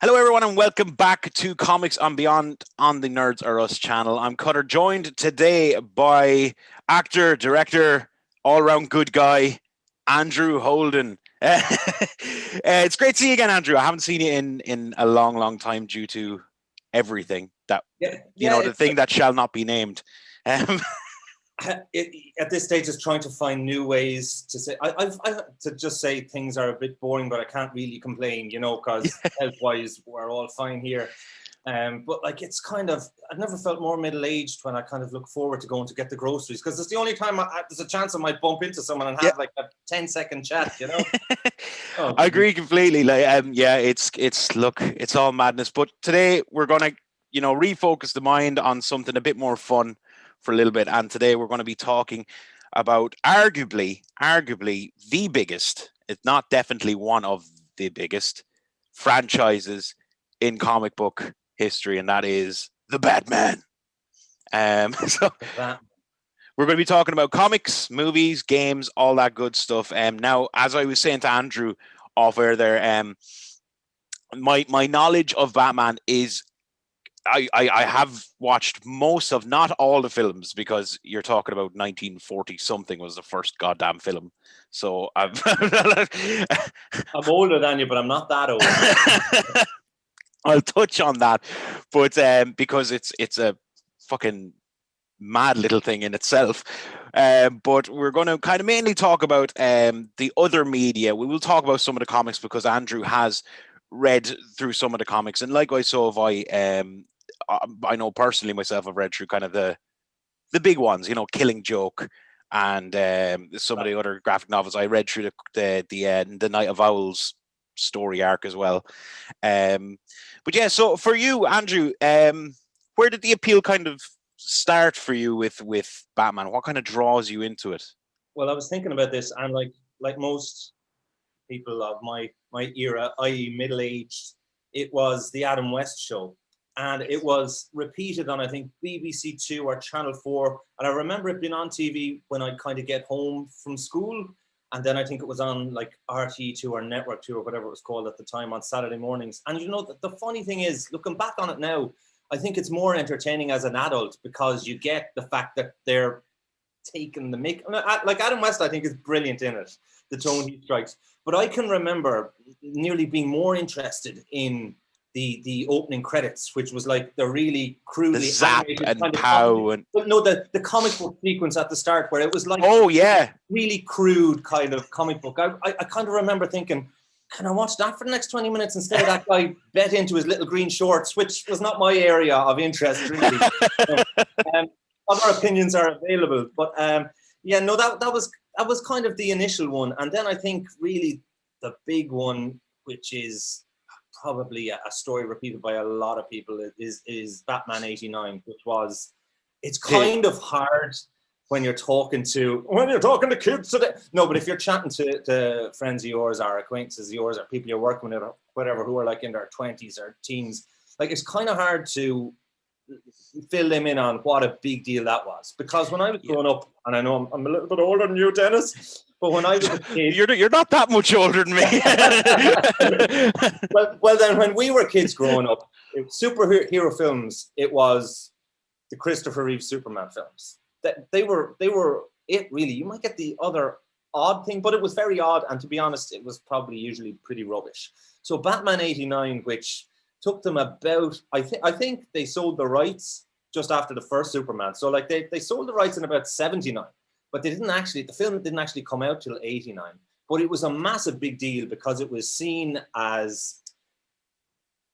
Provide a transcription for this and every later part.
Hello, everyone, and welcome back to Comics on Beyond on the Nerds Are Us channel. I'm Cutter, joined today by actor, director, all-round good guy, Andrew Holden. It's great to see you again, Andrew. I haven't seen you in a long, long time due to everything that Yeah, yeah. the thing that shall not be named. Um, At this stage, is trying to find new ways to say. To just say things are a bit boring, but I can't really complain, because health-wise, we're all fine here. But like, it's kind of, I've never felt more middle-aged when I kind of look forward to going to get the groceries, because it's the only time there's a chance I might bump into someone and Yeah. have like a 10-second chat. Oh, I agree completely. Yeah, it's all madness. But today we're gonna, refocus the mind on something a bit more fun for a little bit. And today we're going to be talking about arguably the biggest, if not definitely one of the biggest franchises in comic book history, and that is the Batman. So that. we're going to be talking about comics, movies, games, all that good stuff. Now, as I was saying to Andrew off air there, my knowledge of Batman is I have watched most of, not all the films, because you're talking about 1940 something was the first goddamn film. So I'm older than you, but I'm not that old. I'll touch on that, but because it's a fucking mad little thing in itself. But we're going to kind of mainly talk about the other media. We will talk about some of the comics because Andrew has read through some of the comics, and likewise so have I. I know personally myself, I've read through kind of the big ones, Killing Joke, and some of the other graphic novels. I read through the Night of Owls story arc as well. But yeah, so for you, Andrew, where did the appeal kind of start for you with Batman? What kind of draws you into it? Well, I was thinking about this, and like most people of my era, i.e., middle aged, it was the Adam West show, and it was repeated on, I think, BBC Two or Channel 4, and I remember it being on TV when I'd kind of get home from school, and then I think it was on like RT2 or Network 2 or whatever it was called at the time on Saturday mornings. And the funny thing is, looking back on it now, I think it's more entertaining as an adult because you get the fact that they're taking the mic. Like Adam West, I think, is brilliant in it, the tone he strikes. But I can remember nearly being more interested in the opening credits, which was like the really crudely the zap animated and kind of pow and but no, the comic book sequence at the start where it was like, oh yeah, really crude kind of comic book. I kind of remember thinking, can I watch that for the next 20 minutes instead of that guy bet into his little green shorts, which was not my area of interest, really. Other opinions are available, but yeah, no, that was kind of the initial one. And then I think really the big one, which is probably a story repeated by a lot of people, is Batman 89, which was, it's kind of hard when you're talking to kids today. No, but if you're chatting to friends of yours or acquaintances of yours or people you're working with or whatever who are like in their 20s or teens, like it's kind of hard to fill them in on what a big deal that was. Because when I was growing up, and I know I'm a little bit older than you, Dennis, but when I was a kid... You're not that much older than me. well, then when we were kids growing up, superhero films, it was the Christopher Reeve Superman films. They were it, really. You might get the other odd thing, but it was very odd, and to be honest, it was probably usually pretty rubbish. So Batman 89, which took them about, I think they sold the rights just after the first Superman. So like they sold the rights in about 79, but the film didn't actually come out till 89. But it was a massive big deal because it was seen as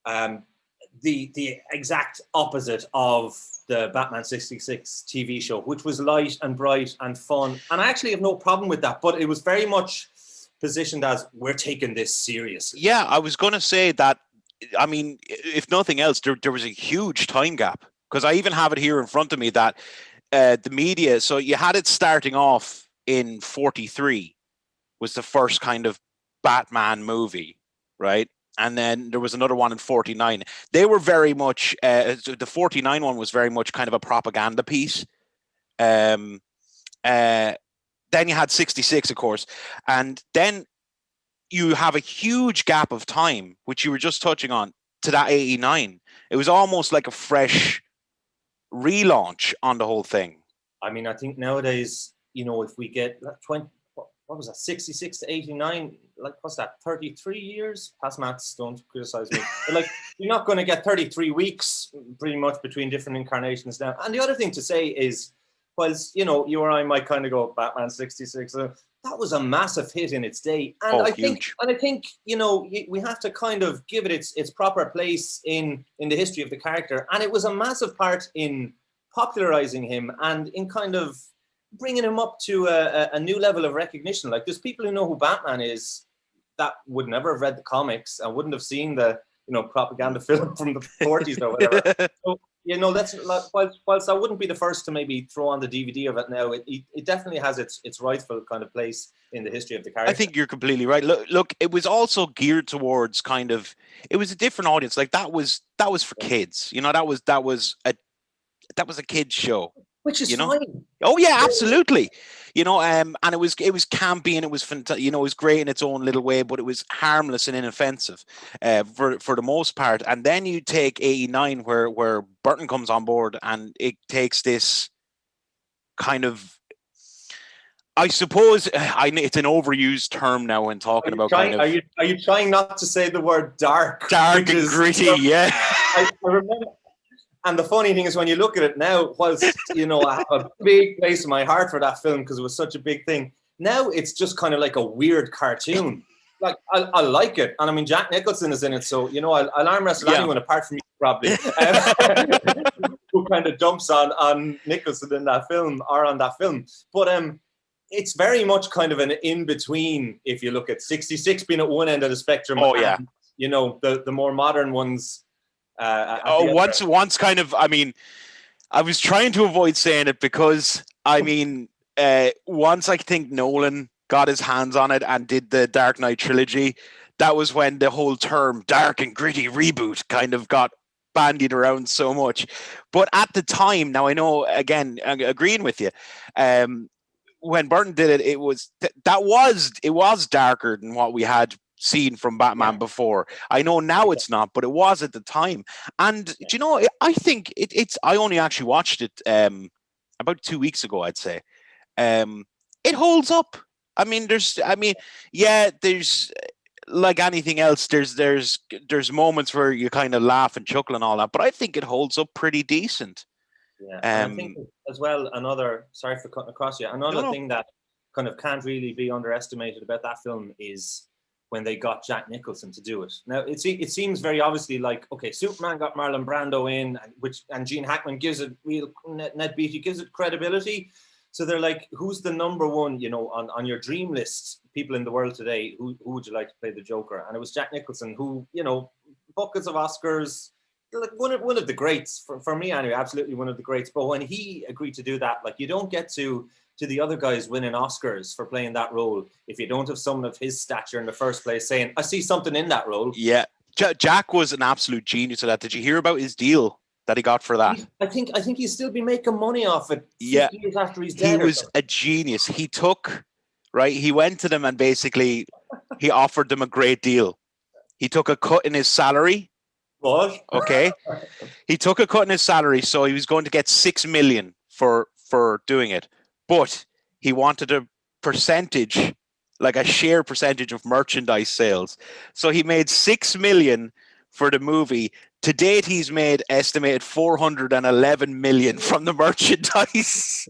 the exact opposite of the Batman 66 TV show, which was light and bright and fun. And I actually have no problem with that, but it was very much positioned as, we're taking this seriously. Yeah, I was going to say that. I mean, if nothing else, there was a huge time gap, because I even have it here in front of me that the media, so you had it starting off in 43 was the first kind of Batman movie, right? And then there was another one in 49. They were very much, the 49 one was very much kind of a propaganda piece. Then you had 66, of course. And then you have a huge gap of time, which you were just touching on. to that 89. It was almost like a fresh relaunch on the whole thing. I mean, I think nowadays, if we get 20, what was that, 66 to 89, like, what's that, 33 years? Past maths, don't criticize me. But like, you're not going to get 33 weeks pretty much between different incarnations now. And the other thing to say is, whilst, you or I might kind of go, Batman 66, that was a massive hit in its day. And I think, we have to kind of give it its proper place in the history of the character. And it was a massive part in popularizing him and in kind of bringing him up to a new level of recognition. Like, there's people who know who Batman is that would never have read the comics and wouldn't have seen the propaganda film from the 40s or whatever. So, that's like, whilst I wouldn't be the first to maybe throw on the DVD of it now, it definitely has its rightful kind of place in the history of the character. I think you're completely right. Look, it was also geared towards it was a different audience. Like, that was for kids. That was a kid's show. Which is fine. Oh yeah, absolutely. And it was campy and it was it was great in its own little way, but it was harmless and inoffensive for the most part. And then you take 89 where Burton comes on board and it takes this kind of, I suppose, it's an overused term now when talking about Are you trying not to say the word dark? Dark and gritty, yeah. I remember. And the funny thing is, when you look at it now, whilst, I have a big place in my heart for that film because it was such a big thing, now it's just kind of like a weird cartoon. Like, I like it. And I mean, Jack Nicholson is in it, so, I'll arm wrestle anyone apart from you, probably, who kind of dumps on Nicholson in that film or on that film. But it's very much kind of an in-between, if you look at 66 being at one end of the spectrum. Oh, yeah. And, the more modern ones. Once kind of, I mean, I was trying to avoid saying it because, I mean, once I think Nolan got his hands on it and did the Dark Knight trilogy, that was when the whole term dark and gritty reboot kind of got bandied around so much. But at the time, now I know, again, agreeing with you, when Burton did it, it was darker than what we had seen from Batman before. I know now it's not, but it was at the time. And I think I only actually watched it about 2 weeks ago, I'd say. It holds up. I mean, there's like anything else, there's moments where you kind of laugh and chuckle and all that, but I think it holds up pretty decent. Yeah, and I think as well, sorry for cutting across you, thing that kind of can't really be underestimated about that film is when they got Jack Nicholson to do it. Now, it seems very obviously like, okay, Superman got Marlon Brando in, and Gene Hackman gives it real Ned Beatty gives it credibility. So they're like, who's the number one, on your dream list, people in the world today, who would you like to play the Joker? And it was Jack Nicholson, who, buckets of Oscars, like one of the greats, for me anyway, absolutely one of the greats. But when he agreed to do that, like, you don't get to the other guys winning Oscars for playing that role if you don't have someone of his stature in the first place saying, I see something in that role. Yeah. Jack was an absolute genius at that. Did you hear about his deal that he got for that? I think he'll still be making money off it 50 years after he's dead. He was a genius. He went to them and basically he offered them a great deal. He took a cut in his salary. What? Okay. He took a cut in his salary, so he was going to get $6 million for doing it. But he wanted a percentage, like a share percentage of merchandise sales. So he made $6 million for the movie. To date, he's made estimated $411 million from the merchandise.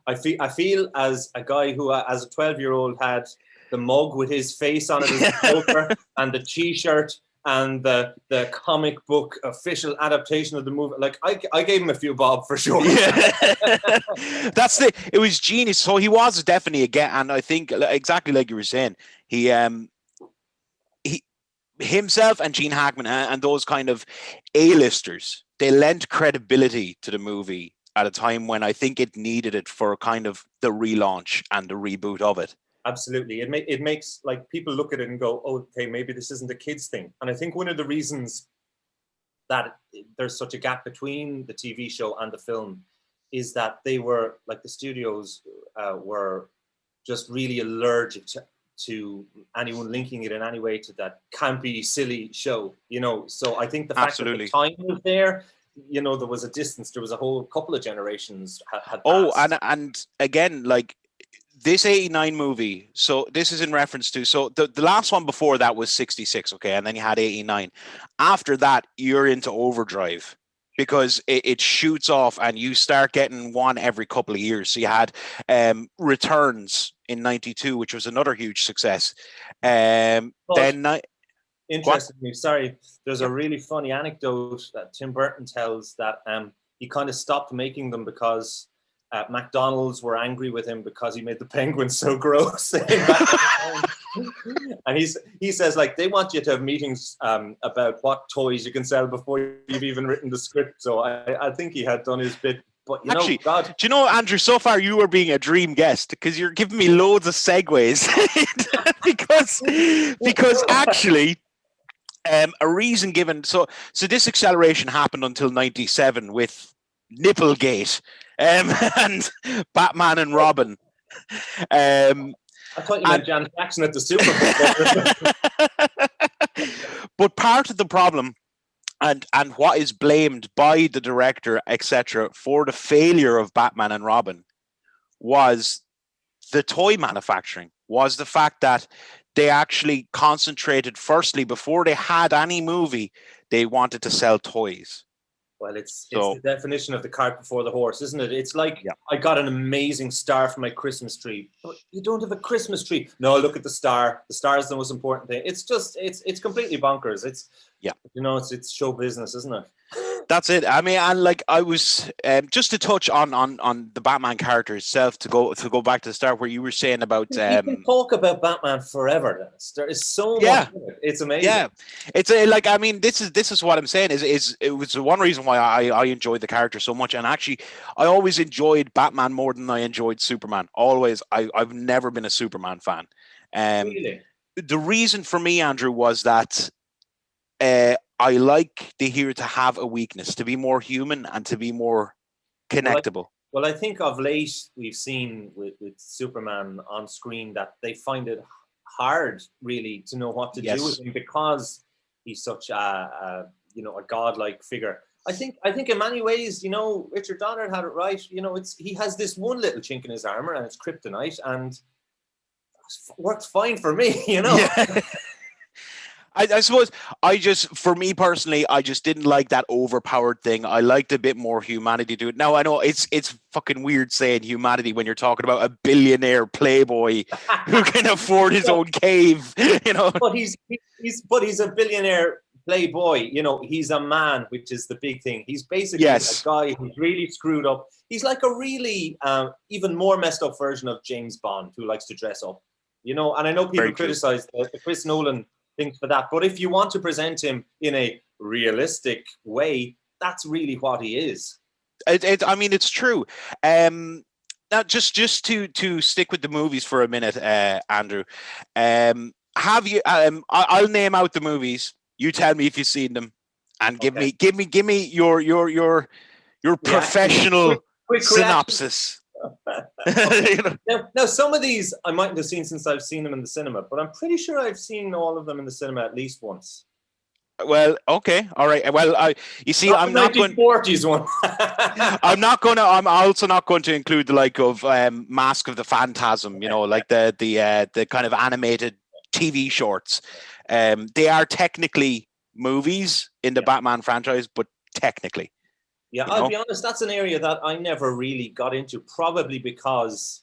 I feel as a guy who, as a 12-year-old, had the mug with his face on it as a Joker and the T-shirt and the comic book official adaptation of the movie. Like, I gave him a few bob for sure. Yeah. It was genius. So he was definitely a get, and I think exactly like you were saying, he himself and Gene Hackman and those kind of A-listers, they lent credibility to the movie at a time when I think it needed it for kind of the relaunch and the reboot of it. Absolutely. It makes, like, people look at it and go, oh, okay, maybe this isn't a kid's thing. And I think one of the reasons that there's such a gap between the TV show and the film is that they were, like, the studios were just really allergic to anyone linking it in any way to that campy, silly show, So I think the fact Absolutely. that the time was there, there was a distance. There was a whole couple of generations had Oh, passed. and again, like this 89 movie. So this is in reference to, so the last one before that was 66. Okay. And then you had 89. After that, you're into overdrive, because it shoots off and you start getting one every couple of years. So you had Returns in 92, which was another huge success. Interestingly, sorry, there's a really funny anecdote that Tim Burton tells that he kind of stopped making them because McDonald's were angry with him because he made the penguins so gross. And he says, like, they want you to have meetings about what toys you can sell before you've even written the script. So I think he had done his bit. But actually, God. Do you know, Andrew, so far you are being a dream guest, because you're giving me loads of segues. because actually, a reason given. So this acceleration happened until 97 with Nipplegate and Batman and Robin. I thought you meant Jan Jackson at the Super Bowl. But part of the problem, and what is blamed by the director, etc., for the failure of Batman and Robin, was the toy manufacturing, was the fact that they actually concentrated, firstly, before they had any movie, they wanted to sell toys. Well, it's the definition of the cart before the horse, isn't it? It's like, I got an amazing star for my Christmas tree. But you don't have a Christmas tree. No, look at the star. The star is the most important thing. It's just, it's completely bonkers. It's show business, isn't it? That's it. I mean, and like I was just to touch on the Batman character itself, to go back to the start where you were saying about. You can talk about Batman forever, Dennis. There is so much in it. It's amazing. Yeah, it's like, I mean, this is what I'm saying is it was the one reason why I enjoyed the character so much, and actually I always enjoyed Batman more than I enjoyed Superman. Always, I've never been a Superman fan. Really? The reason for me, Andrew, was that. I like the hero to have a weakness, to be more human and to be more connectable. Well, I think of late we've seen with Superman on screen that they find it hard, really, to know what to do with him, because he's such a godlike figure. I think in many ways, Richard Donner had it right. He has this one little chink in his armor, and it's kryptonite, and it works fine for me. Yeah. I suppose for me personally, I just didn't like that overpowered thing. I liked a bit more humanity to it. Now, I know it's fucking weird saying humanity when you're talking about a billionaire playboy who can afford his own cave, But he's a billionaire playboy. He's a man, which is the big thing. He's basically a guy who's really screwed up. He's like a really even more messed up version of James Bond, who likes to dress up. And I know people criticize the Chris Nolan things for that, but if you want to present him in a realistic way, that's really what he is. I mean, it's true. Now, just to stick with the movies for a minute, Andrew, have you? I'll name out the movies. You tell me if you've seen them, and give me your professional quick synopsis. Now, some of these I mightn't have seen since I've seen them in the cinema, but I'm pretty sure I've seen all of them in the cinema at least once. Well, okay, all right. Well, you see, I'm not going. 1940s one. I'm also not going to include the like of Mask of the Phantasm. Like the kind of animated TV shorts. They are technically movies in the Batman franchise, but technically. Yeah, I'll be honest, that's an area that I never really got into, probably because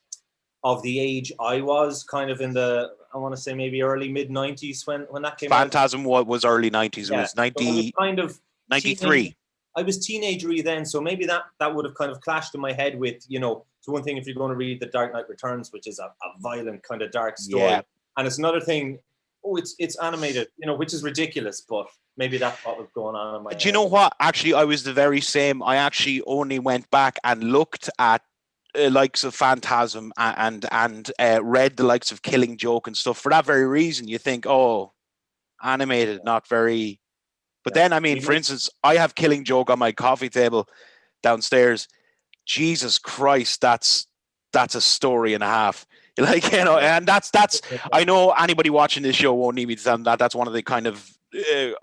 of the age I was, kind of in the, I want to say maybe early, mid-90s when that came Phantasm out. was early 90s. It was 90, kind of 93. I was teenagery then, so maybe that would have kind of clashed in my head with, it's one thing if you're going to read The Dark Knight Returns, which is a violent kind of dark story. Yeah. And it's another thing, it's animated, which is ridiculous, but maybe that's what was going on in my head. Do you know what? Actually, I was the very same. I actually only went back and looked at likes of Phantasm and read the likes of Killing Joke and stuff for that very reason. You think, animated, not very. But then, I mean, for instance, I have Killing Joke on my coffee table downstairs. Jesus Christ, that's a story and a half. Like, you know, and that's I know anybody watching this show won't need me to tell them that that's one of the kind of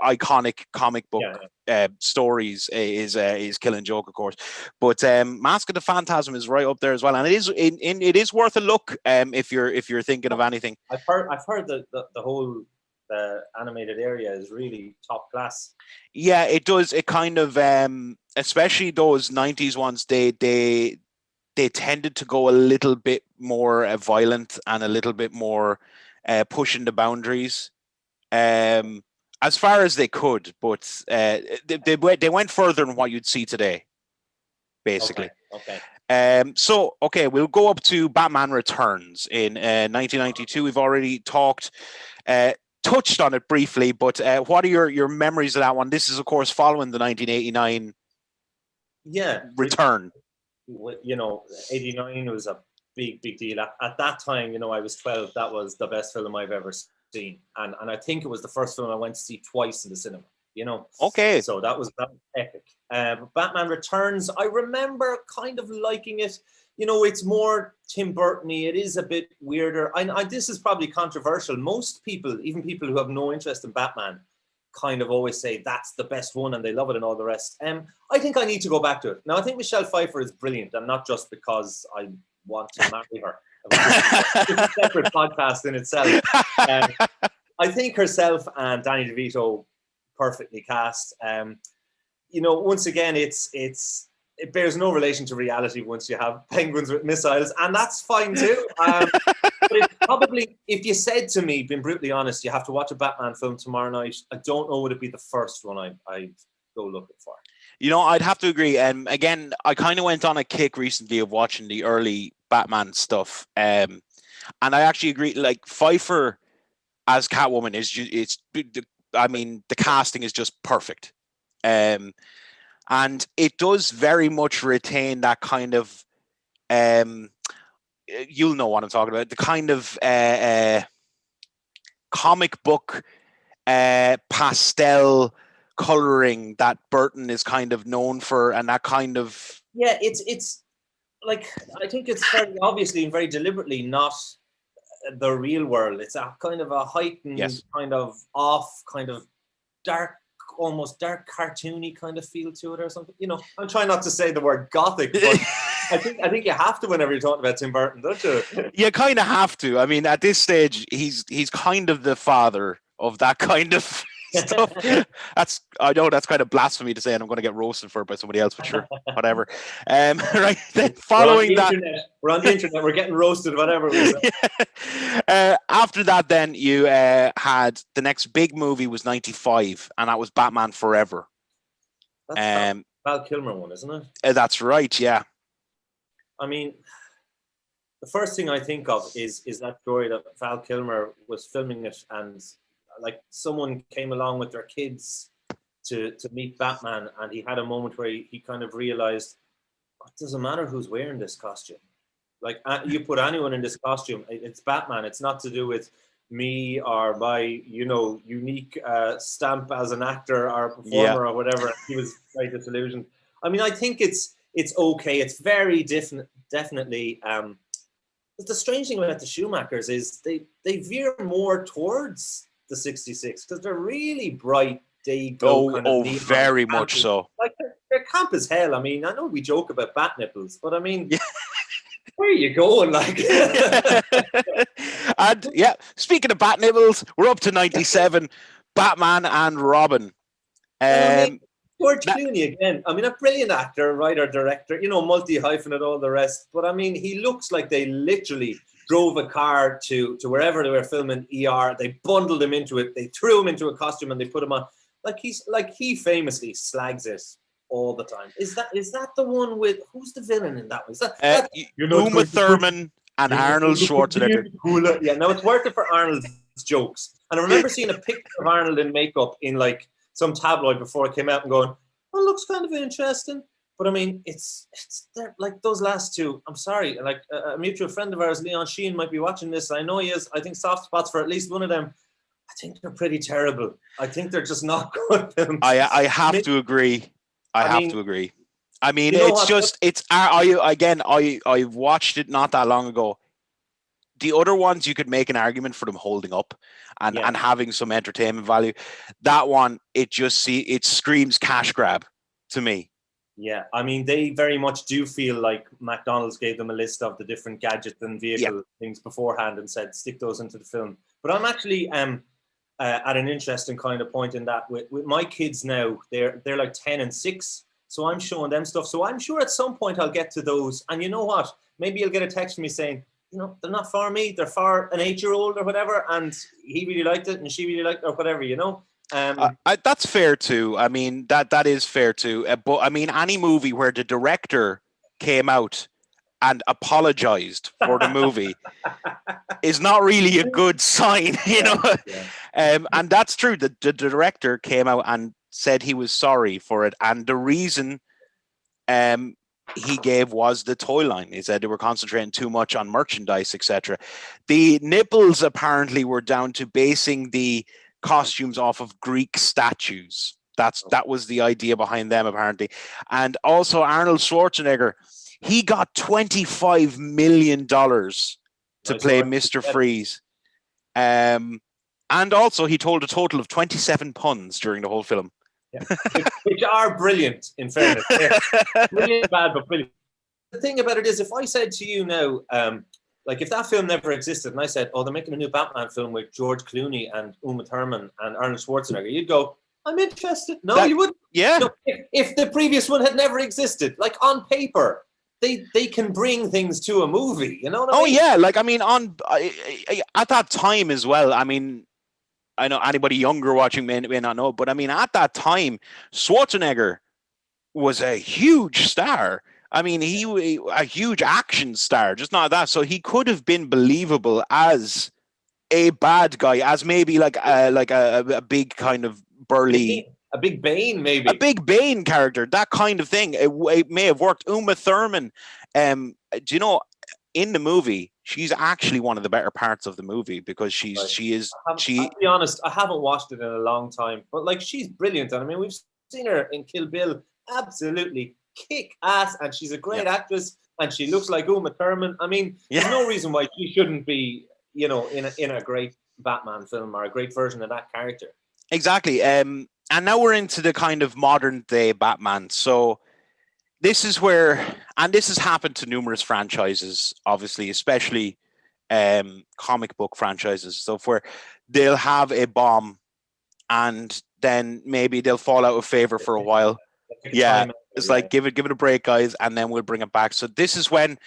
iconic comic book stories is Killing Joke, of course. But Mask of the Phantasm is right up there as well, and it is worth a look if you're thinking of anything. I've heard that the whole animated area is really top class. Yeah, it does. It kind of especially those 90s ones, they tended to go a little bit more violent and a little bit more pushing the boundaries as far as they could, but they went further than what you'd see today, basically. Okay. So we'll go up to Batman Returns in 1992. We've already touched on it briefly, but what are your memories of that one? This is, of course, following the 1989 return. You know, 89 was a big deal. At that time, you know, I was 12. That was the best film I've ever seen. And I think it was the first film I went to see twice in the cinema, you know. Okay. So that was epic. Batman Returns, I remember kind of liking it. You know, it's more Tim Burton-y. It is a bit weirder. This is probably controversial. Most people, even people who have no interest in Batman, kind of always say that's the best one and they love it and all the rest. I think I need to go back to it. Now, I think Michelle Pfeiffer is brilliant, and not just because I want to marry her. It's a separate podcast in itself. I think herself and Danny DeVito perfectly cast. You know, once again, it bears no relation to reality once you have penguins with missiles, and that's fine too. But it probably, if you said to me, being brutally honest, you have to watch a Batman film tomorrow night, I don't know would it be the first one I'd go looking for. You know, I'd have to agree. Again, I kind of went on a kick recently of watching the early Batman stuff, and I actually agree. Like, Pfeiffer as Catwoman the casting is just perfect, and it does very much retain that kind of you'll know what I'm talking about, the kind of comic book pastel coloring that Burton is kind of known for, and that kind of it's like, I think it's very obviously and very deliberately not the real world. It's a kind of a heightened, kind of off, kind of dark, almost dark cartoony kind of feel to it or something. You know, I'm trying not to say the word gothic, but I think you have to whenever you're talking about Tim Burton, don't you? You kind of have to. I mean, at this stage, he's kind of the father of that kind of stuff. I know that's kind of blasphemy to say, and I'm going to get roasted for it by somebody else, but sure, whatever. Right then, following that, we're on the internet. We're getting roasted, whatever. After that, then you had the next big movie was 95, and that was Batman Forever. That's Val Kilmer one, isn't it? That's right. Yeah. I mean, the first thing I think of is that story that Val Kilmer was filming it, and like someone came along with their kids to meet Batman, and he had a moment where he kind of realized, it doesn't matter who's wearing this costume. Like, you put anyone in this costume, it's Batman. It's not to do with me or my, you know, unique stamp as an actor or performer or whatever. He was very disillusioned. I mean, I think it's okay. It's very definitely. But the strange thing about the Schumachers is they veer more towards the 66 because they're really bright. They go very much so. Like, they're camp as hell. I mean, I know we joke about bat nipples, but I mean, where are you going? Like, and yeah, speaking of bat nipples, we're up to 97. Batman and Robin. George Clooney again. I mean, a brilliant actor, writer, director. You know, multi-hyphenate, all the rest. But I mean, he looks like they literally drove a car to wherever they were filming ER. They bundled him into it. They threw him into a costume and they put him on. He famously slags it all the time. Is that the one with, who's the villain in that one? Is that Uma Thurman and Arnold Schwarzenegger? Yeah, now it's worth it for Arnold's jokes. And I remember seeing a picture of Arnold in makeup in like some tabloid before it came out and going, oh, it looks kind of interesting. But I mean, it's like those last two. I'm sorry, like a mutual friend of ours, Leon Sheehan, might be watching this. I know he is. I think soft spots for at least one of them. I think they're pretty terrible. I think they're just not good films. I have to agree. I have to agree. I mean, it's just, I watched it not that long ago. the other ones, you could make an argument for them holding up and having some entertainment value. That one, it screams cash grab to me. Yeah, I mean, they very much do feel like McDonald's gave them a list of the different gadgets and vehicle things beforehand and said, stick those into the film. But I'm actually at an interesting kind of point in that with my kids now, they're like 10 and 6. So I'm showing them stuff. So I'm sure at some point I'll get to those. And you know what? Maybe you'll get a text from me saying, they're not for me. They're for an 8-year-old or whatever. And he really liked it and she really liked it or whatever, That's fair too. I mean, that is fair too. But I mean, any movie where the director came out and apologized for the movie is not really a good sign, and that's true. The director came out and said he was sorry for it, and the reason he gave was the toy line. He said they were concentrating too much on merchandise, etc. The nipples apparently were down to basing the costumes off of Greek statues. That was the idea behind them, apparently. And also Arnold Schwarzenegger, he got $25 million to play Mr. Freeze. And also he told a total of 27 puns during the whole film. Yeah. Which are brilliant, in fairness. Yeah. Brilliant, bad, but brilliant. The thing about it is, if I said to you now, like if that film never existed and I said, oh, they're making a new Batman film with George Clooney and Uma Thurman and Arnold Schwarzenegger, you'd go, I'm interested. No, you wouldn't. Yeah. No, if the previous one had never existed, like on paper, they can bring things to a movie, you know what I mean? Yeah, like, I mean, at that time as well, I mean, I know anybody younger watching may not know, but I mean, at that time, Schwarzenegger was a huge star. I mean, he a huge action star, just not that. So he could have been believable as a bad guy, as maybe like a big kind of burly, a big Bane, maybe a big Bane character, that kind of thing. It may have worked. Uma Thurman, do you know, in the movie, she's actually one of the better parts of the movie because I'll be honest, I haven't watched it in a long time, but like she's brilliant. And I mean, we've seen her in Kill Bill, absolutely kick ass, and she's a great actress, and she looks like Uma Thurman. I mean, there's no reason why she shouldn't be, in a great Batman film or a great version of that character. Exactly. And now we're into the kind of modern day Batman. So this is where, and this has happened to numerous franchises, obviously, especially comic book franchises. So where they'll have a bomb and then maybe they'll fall out of favor for a while. Yeah, it's like, give it a break, guys, and then we'll bring it back. So this is when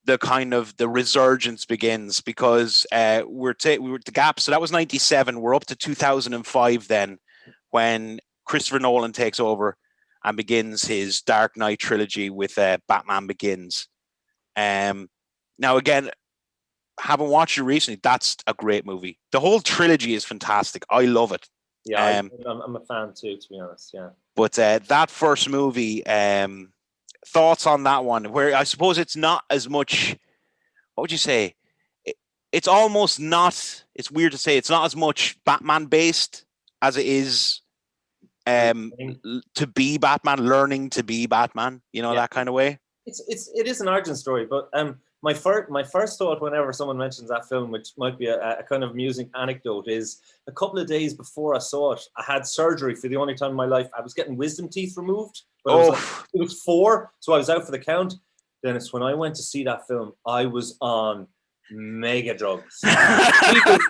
the kind of the resurgence begins, because we were the gap. So that was 97. We're up to 2005 then, when Christopher Nolan takes over and begins his Dark Knight trilogy with Batman Begins. Now, again, haven't watched it recently. That's a great movie. The whole trilogy is fantastic. I love it. Yeah, I'm a fan too, to be honest. Yeah. But that first movie, thoughts on that one? Where I suppose it's not as much. What would you say? It's almost not. It's weird to say it's not as much Batman based as it is to be Batman, learning to be Batman. That kind of way. It is an origin story, but my first thought whenever someone mentions that film, which might be a kind of amusing anecdote, is a couple of days before I saw it, I had surgery for the only time in my life. I was getting wisdom teeth removed, but it was 4, so I was out for the count. Dennis, when I went to see that film, I was on mega drugs,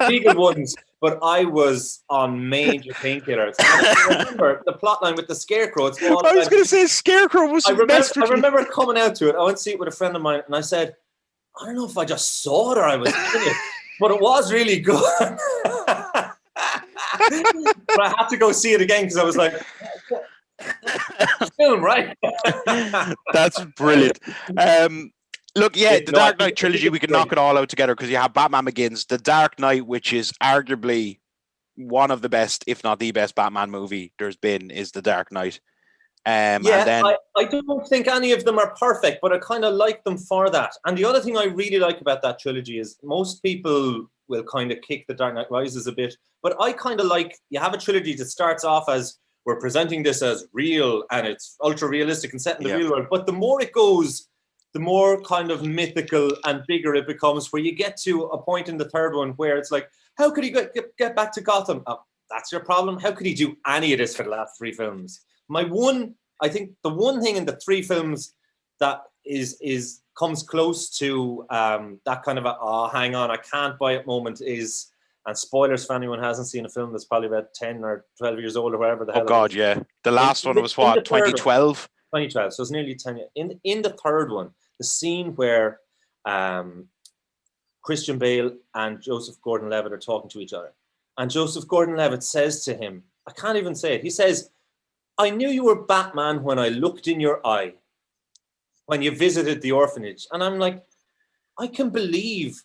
legal ones, but I was on major painkillers. I remember the plot line with the scarecrow. I was going to say Scarecrow was. I remember coming out to it. I went to see it with a friend of mine, and I said, I don't know if I just saw it or I was in it, but it was really good. But I had to go see it again because I was like, film, right? That's brilliant. Look, the Dark Knight trilogy, we can knock it all out together because you have Batman Begins, The Dark Knight, which is arguably one of the best, if not the best Batman movie there's been, is The Dark Knight. And then I don't think any of them are perfect, but I kind of like them for that. And the other thing I really like about that trilogy is most people will kind of kick The Dark Knight Rises a bit, but I kind of like, you have a trilogy that starts off as, we're presenting this as real and it's ultra realistic and set in the real world, but the more it goes, the more kind of mythical and bigger it becomes, where you get to a point in the third one where it's like, how could he get back to Gotham? Oh, that's your problem. How could he do any of this for the last 3 films? I think the one thing in the 3 films that is comes close to that kind of a hang on, I can't buy it moment is, and spoilers for anyone who hasn't seen a film that's probably about 10 or 12 years old or whatever the hell. Oh God, yeah. The last one was what, 2012? 2012, so it's nearly 10 years. In the third one, the scene where Christian Bale and Joseph Gordon-Levitt are talking to each other, and Joseph Gordon-Levitt says to him, I can't even say it, he says, I knew you were Batman when I looked in your eye, when you visited the orphanage. And I'm like, I can believe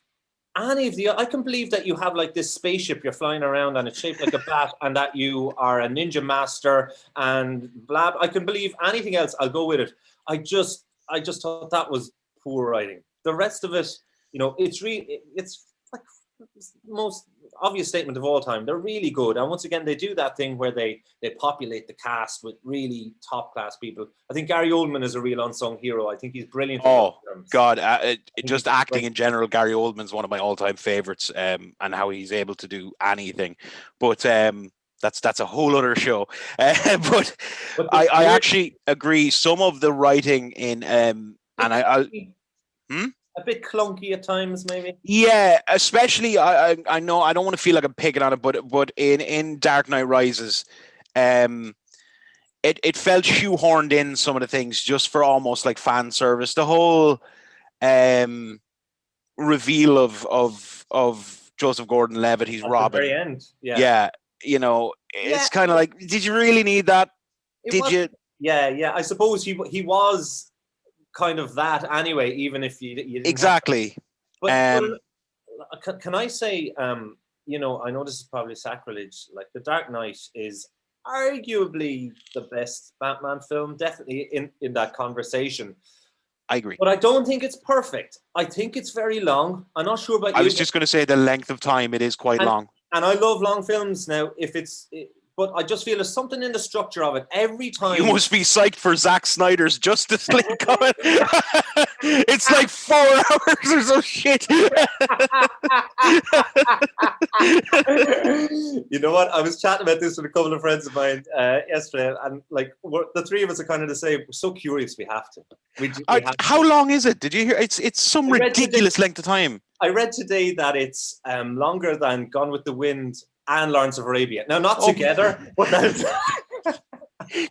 that you have like this spaceship you're flying around and it's shaped like a bat and that you are a ninja master and blah. I can believe anything else. I'll go with it. I just thought that was poor writing. The rest of it, it's like the most obvious statement of all time. They're really good. And once again, they do that thing where they populate the cast with really top class people. I think Gary Oldman is a real unsung hero. I think he's brilliant. Oh God, just acting in general. Gary Oldman's one of my all-time favorites, and how he's able to do anything. But that's a whole other show. But I actually agree. Some of the writing in a bit clunky at times, maybe. Yeah, especially I know I don't want to feel like I'm picking on it, but in Dark Knight Rises, it felt shoehorned in some of the things just for almost like fan service. The whole reveal of Joseph Gordon-Levitt, he's at Robin. The very end, yeah, it's kind of like, did you really need that? Yeah. I suppose he was kind of that anyway, even if you didn't exactly. But can I say, I know this is probably sacrilege. Like, The Dark Knight is arguably the best Batman film, definitely in that conversation. I agree. But I don't think it's perfect. I think it's very long. I'm not sure about you. I was just going to say the length of time, it is quite long. And I love long films now. But I just feel there's something in the structure of it. Every time. You must be psyched for Zack Snyder's Justice League coming. It's like 4 hours or some shit. You know what? I was chatting about this with a couple of friends of mine yesterday, and like the 3 of us are kind of the same. We're so curious. We have to. How long is it? Did you hear? It's some ridiculous length of time. I read today that it's longer than Gone with the Wind and Lawrence of Arabia. Now, not together, but that's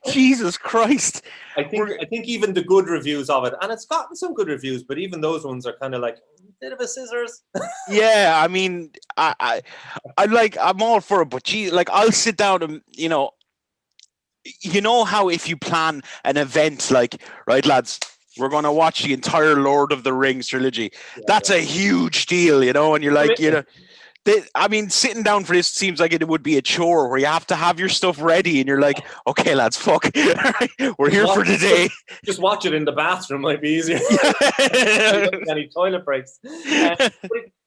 Jesus Christ. I think even the good reviews of it, and it's gotten some good reviews, but even those ones are kind of like a bit of a scissors. Yeah, I mean, I'm all for it, but gee, like, I'll sit down and how if you plan an event like, right, lads, we're going to watch the entire Lord of the Rings trilogy. Yeah, that's a huge deal, and you're like, I mean, sitting down for this seems like it would be a chore where you have to have your stuff ready and you're like, okay, lads, fuck. We're here for today. Just watch it in the bathroom might be easier. Any toilet breaks. But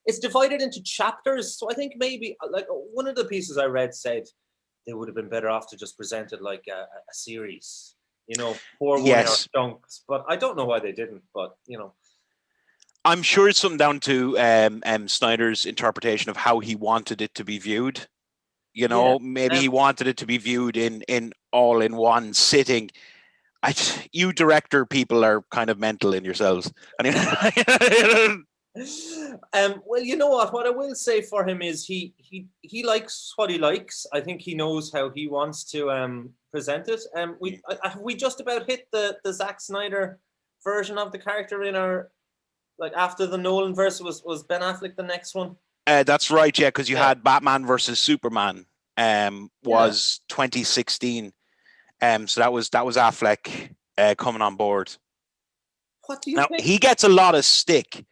it's divided into chapters. So I think maybe, like, one of the pieces I read said they would have been better off to just present it like a series, 4 1-hour chunks. But I don't know why they didn't, but, I'm sure it's something down to Snyder's interpretation of how he wanted it to be viewed. Maybe he wanted it to be viewed in all in one sitting. You director people are kind of mental in yourselves. Well, you know what? What I will say for him is he likes what he likes. I think he knows how he wants to present it. We just about hit the Zack Snyder version of the character in our. Like, after the Nolan verse, was Ben Affleck the next one? That's right, yeah, because you had Batman versus Superman, was 2016. So that was Affleck coming on board. What do you think? He gets a lot of stick,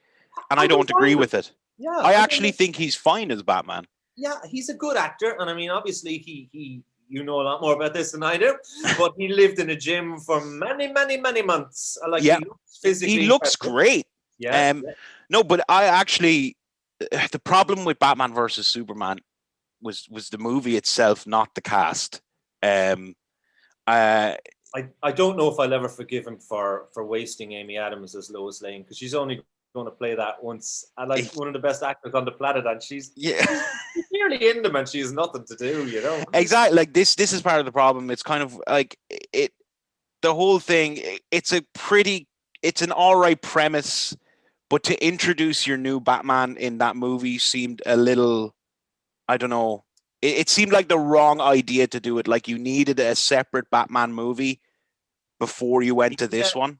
and I don't agree with it. Yeah, I actually think he's fine as Batman. Yeah, he's a good actor, and I mean, obviously, he you know a lot more about this than I do, but he lived in a gym for many, many, many months. Like, he looks great. Yeah. No, but I actually, the problem with Batman versus Superman was the movie itself, not the cast. I don't know if I'll ever forgive him for wasting Amy Adams as Lois Lane, because she's only going to play that once. And like one of the best actors on the planet, and she's nearly in them, and she has nothing to do, you know. Exactly. Like this is part of the problem. It's kind of like the whole thing. It's an all right premise, but to introduce your new Batman in that movie seemed a little, I don't know. It seemed like the wrong idea to do it. Like you needed a separate Batman movie before you went to this one.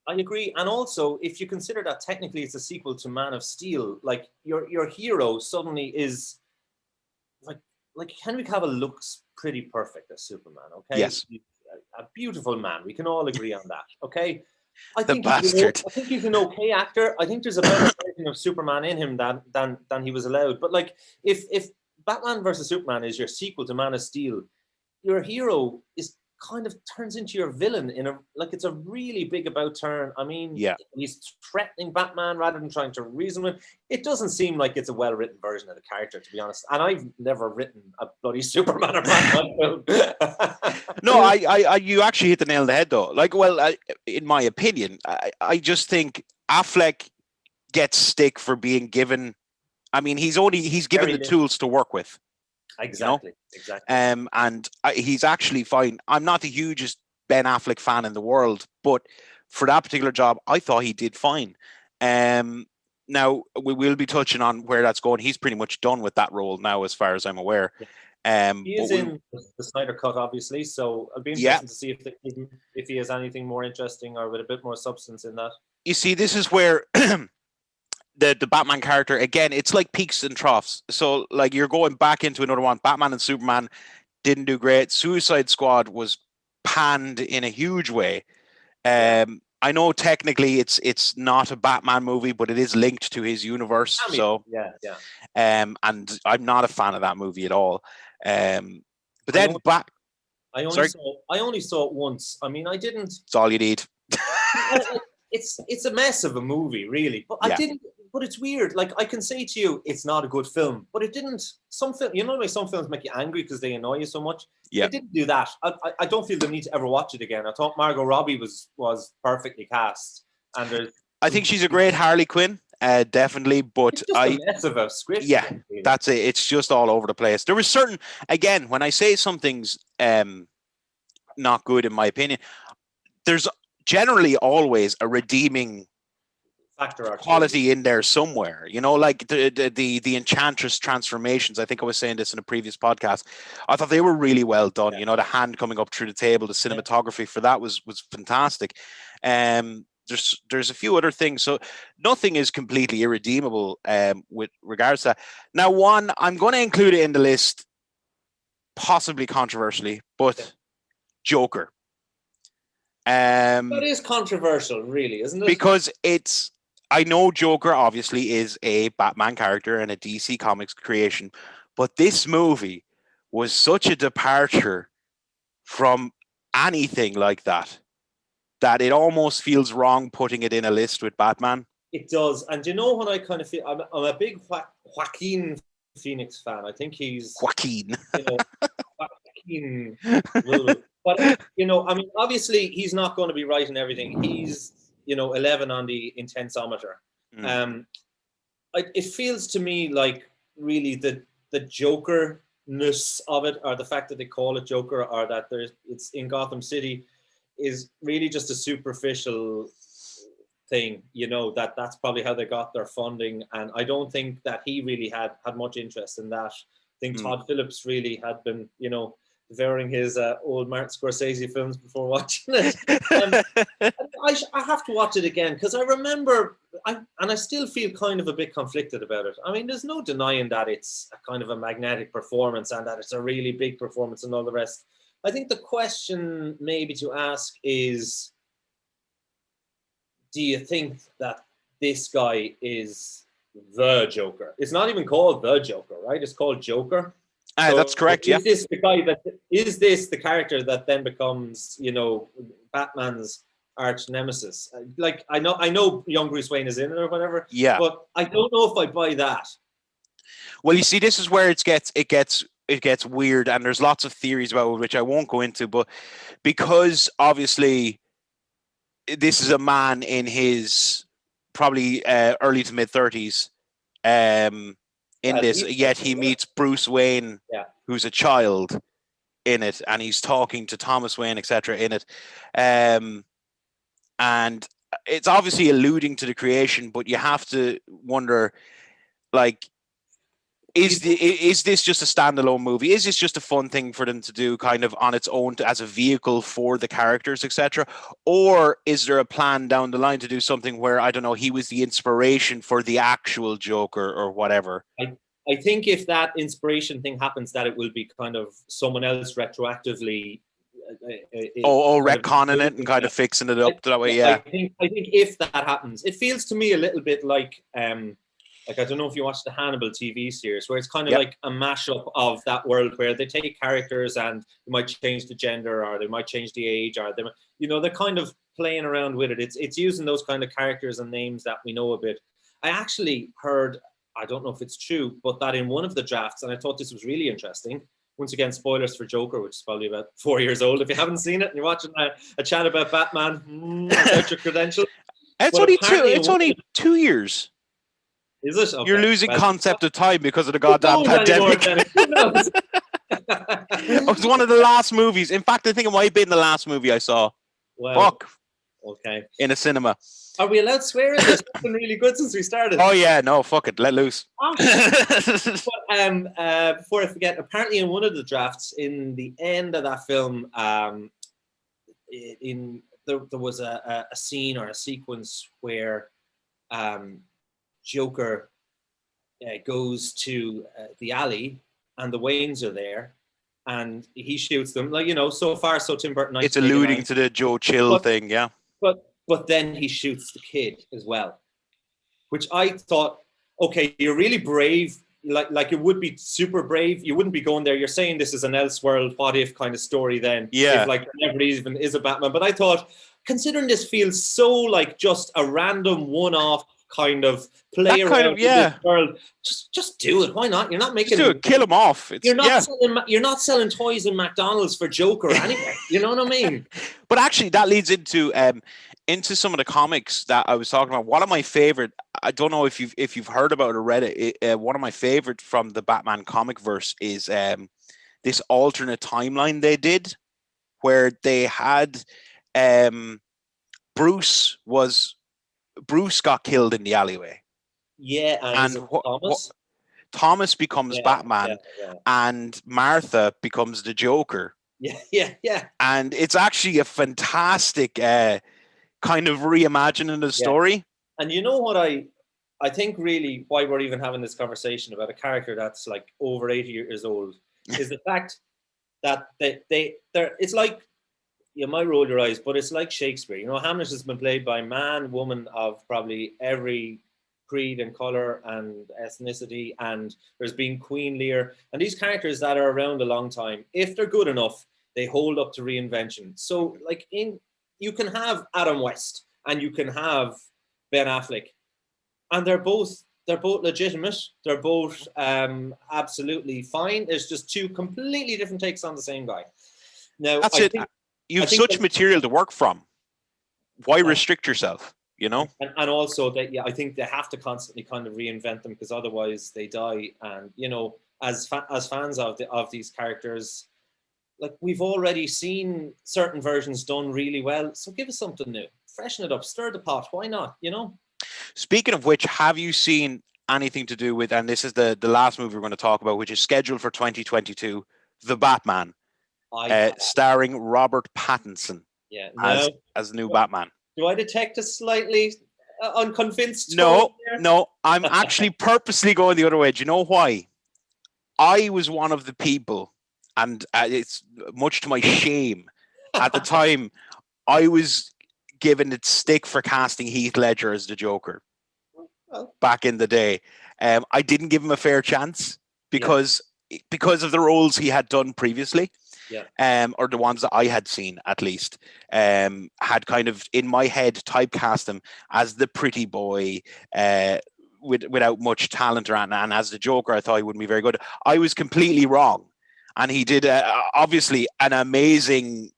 I agree. And also, if you consider that technically it's a sequel to Man of Steel, like your hero suddenly is like Henry Cavill looks pretty perfect as Superman, okay? Yes. He's a beautiful man. We can all agree on that, okay? I think he's an okay actor. I think there's a better version of Superman in him than he was allowed. But like if Batman versus Superman is your sequel to Man of Steel, your hero is kind of turns into your villain it's a really big about turn. I mean, he's threatening Batman rather than trying to reason with him. It doesn't seem like it's a well-written version of the character, to be honest. And I've never written a bloody Superman or Batman film. No, I you actually hit the nail on the head, though. Like, well, in my opinion, I just think Affleck gets stick for being given. I mean, he's given the tools to work with. Exactly. You know? Exactly. And he's actually fine. I'm not the hugest Ben Affleck fan in the world, but for that particular job, I thought he did fine. Now we will be touching on where that's going. He's pretty much done with that role now, as far as I'm aware. He is in the Snyder cut, obviously. So I'll be interested to see if he has anything more interesting or with a bit more substance in that. You see, this is where the Batman character, again, it's like peaks and troughs. So like you're going back into another one. Batman and Superman didn't do great. Suicide Squad was panned in a huge way. I know technically it's not a Batman movie, but it is linked to his universe. So and I'm not a fan of that movie at all. But then I only saw it once. I mean, I didn't. It's all you need. It's a mess of a movie, really. But I didn't. But it's weird. Like I can say to you, it's not a good film, but it didn't. Some film, you know, the way some films make you angry because they annoy you so much. Yeah, it didn't do that. I don't feel the need to ever watch it again. I thought Margot Robbie was perfectly cast, and I think she's a great Harley Quinn. Definitely, but it's just a mess of a script. Yeah, really. That's it. It's just all over the place. There was certain, again, when I say something's not good in my opinion, there's generally always a redeeming factor quality in there somewhere, you know, like the Enchantress transformations. I think I was saying this in a previous podcast. I thought they were really well done. You know, the hand coming up through the table, the cinematography for that was fantastic. There's a few other things, so nothing is completely irredeemable with regards to that. Now, one, I'm going to include it in the list, possibly controversially, but Joker. That is controversial, really, isn't it? Because I know Joker obviously is a Batman character and a DC Comics creation, but this movie was such a departure from anything like that it almost feels wrong putting it in a list with Batman. It does. And you know what I kind of feel? I'm a big Joaquin Phoenix fan. I think he's... Joaquin. You know, Joaquin. But, you know, I mean, obviously, he's not going to be writing everything. He's, 11 on the intensometer. It feels to me like really the Joker-ness of it, or the fact that they call it Joker, or that it's in Gotham City, is really just a superficial thing, that's probably how they got their funding. And I don't think that he really had much interest in that. I think Todd Phillips really had been, devouring his old Martin Scorsese films before watching it. I have to watch it again because I remember, I still feel kind of a bit conflicted about it. I mean, there's no denying that it's a kind of a magnetic performance and that it's a really big performance and all the rest. I think the question maybe to ask is, do you think that this guy is the Joker? It's not even called the Joker, right? It's called Joker. So that's correct. Is this the guy is this the character that then becomes, Batman's arch nemesis? Like I know young Bruce Wayne is in it or whatever. Yeah. But I don't know if I buy that. Well, you see, this is where it gets it gets weird, and there's lots of theories about it, which I won't go into, but because obviously this is a man in his probably early to mid 30s in this, yet he meets Bruce Wayne, who's a child in it, and he's talking to Thomas Wayne, etc. in it. And it's obviously alluding to the creation, but you have to wonder, like, is this just a standalone movie? Is this just a fun thing for them to do kind of on its own as a vehicle for the characters, etc.? Or is there a plan down the line to do something where, I don't know, he was the inspiration for the actual Joker or whatever? I think if that inspiration thing happens, that it will be kind of someone else retroactively retconning it and kind of fixing it up that way. Yeah. I think if that happens, it feels to me a little bit like I don't know if you watched the Hannibal TV series, where it's kind of like a mashup of that world where they take characters and they might change the gender, or they might change the age, or they're kind of playing around with it. It's using those kind of characters and names that we know a bit. I actually heard, I don't know if it's true, but that in one of the drafts, and I thought this was really interesting. Once again, spoilers for Joker, which is probably about 4 years old. If you haven't seen it and you're watching a chat about Batman, about your credentials. It's only 2 years. Is it? Okay. You're losing concept of time because of the goddamn pandemic. It was one of the last movies. In fact, I think it might have been the last movie I saw. Well, fuck. Okay. In a cinema. Are we allowed swearing? It's been really good since we started. Oh yeah, no, fuck it, let loose. But, before I forget, apparently in one of the drafts, in the end of that film, there was a scene or a sequence where Joker goes to the alley, and the Waynes are there, and he shoots them. Like, so far, so Tim Burton. It's alluding to the Joe Chill thing, yeah. But then he shoots the kid as well, which I thought, okay, you're really brave. Like it would be super brave. You wouldn't be going there. You're saying this is an Elseworld what if kind of story then. Yeah. If there never even is a Batman. But I thought, considering this feels so like just a random one-off kind of play around with this world, just do it. Why not? You're not making. Just do it. Kill him off. You're not selling toys in McDonald's for Joker anyway. You know what I mean? But actually, that leads into some of the comics that I was talking about. One of my favorite, I don't know if you've heard about it or read it. One of my favorite from the Batman comic verse is this alternate timeline they did, where they had Bruce got killed in the alleyway. Yeah, and Thomas becomes Batman, and Martha becomes the Joker. Yeah. And it's actually a fantastic kind of reimagining the story. And you know what I think really why we're even having this conversation about a character that's like over 80 years old is the fact that they're it's like, you might roll your eyes, but it's like Shakespeare. Hamlet has been played by man, woman of probably every creed and color and ethnicity, and there's been Queen Lear, and these characters that are around a long time, if they're good enough, they hold up to reinvention. So you can have Adam West and you can have Ben Affleck, and they're both legitimate. They're both absolutely fine. There's just two completely different takes on the same guy. Now, that's it. You have such material to work from. Why restrict yourself? And also that, I think they have to constantly kind of reinvent them, because otherwise they die. And as fans of these characters, like, we've already seen certain versions done really well. So give us something new, freshen it up, stir the pot. Why not? Speaking of which, have you seen anything to do with? And this is the last movie we're going to talk about, which is scheduled for 2022, The Batman. Starring Robert Pattinson as the new Batman. Do I detect a slightly unconvinced tone there? No, I'm actually purposely going the other way. Do you know why? I was one of the people, and it's much to my shame, at the time, I was given its stick for casting Heath Ledger as the Joker back in the day. I didn't give him a fair chance because of the roles he had done previously. Or the ones that I had seen, at least, had kind of in my head typecast him as the pretty boy without much talent around, and as the Joker I thought he wouldn't be very good. I was completely wrong. and he did obviously an amazing,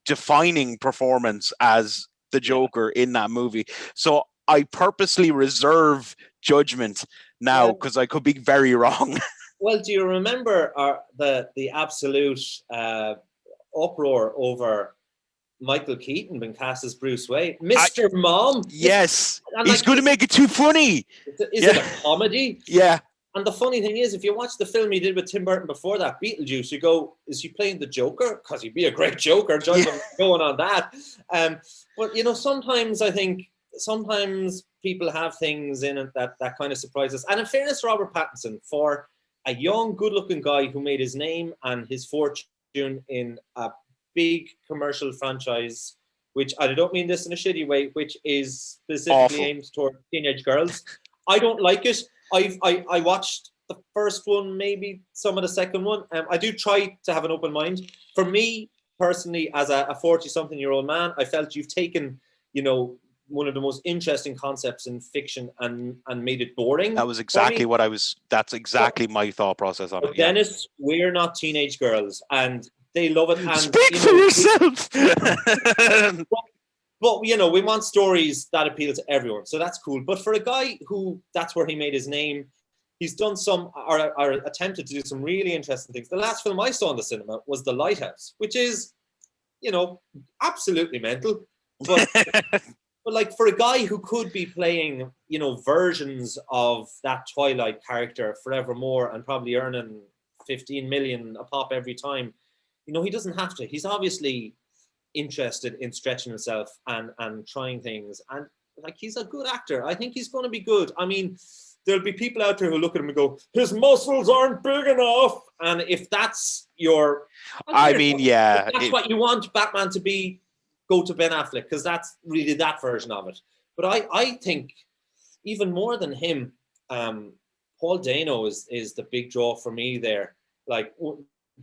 defining performance as the Joker in that movie. So I purposely reserve judgment now because I could be very wrong. Well, do you remember the absolute uproar over Michael Keaton being cast as Bruce Wayne? Mr. Mom? Yes. He's going to make it too funny. Is it a comedy? Yeah. And the funny thing is, if you watch the film he did with Tim Burton before that, Beetlejuice, you go, is he playing the Joker? Because he'd be a great Joker, going on that. But, you know, sometimes people have things in it that kind of surprise us. And in fairness to Robert Pattinson, for a young, good-looking guy who made his name and his fortune in a big commercial franchise, which, I don't mean this in a shitty way, which is specifically aimed toward teenage girls. I don't like it. I watched the first one, maybe some of the second one. I do try to have an open mind. For me, personally, as a 40-something-year-old man, I felt you've taken, you know, one of the most interesting concepts in fiction and made it boring. That was exactly that's exactly my thought process on it. Dennis, we're not teenage girls, and they love it. And, speak for yourself! But, you know, we want stories that appeal to everyone. So that's cool. But for a guy who that's where he made his name, he's done or attempted to do some really interesting things. The last film I saw in the cinema was The Lighthouse, which is, you know, absolutely mental. But, but like, for a guy who could be playing, you know, versions of that Twilight character forevermore and probably earning 15 million a pop every time, you know, he doesn't have to. He's obviously interested in stretching himself and trying things, and like, he's a good actor. I think he's going to be good. I mean, there'll be people out there who look at him and go, his muscles aren't big enough, and if that's your that's what you want Batman to be, go to Ben Affleck, because that's really that version of it. But I think even more than him, Paul Dano is the big draw for me there. Like,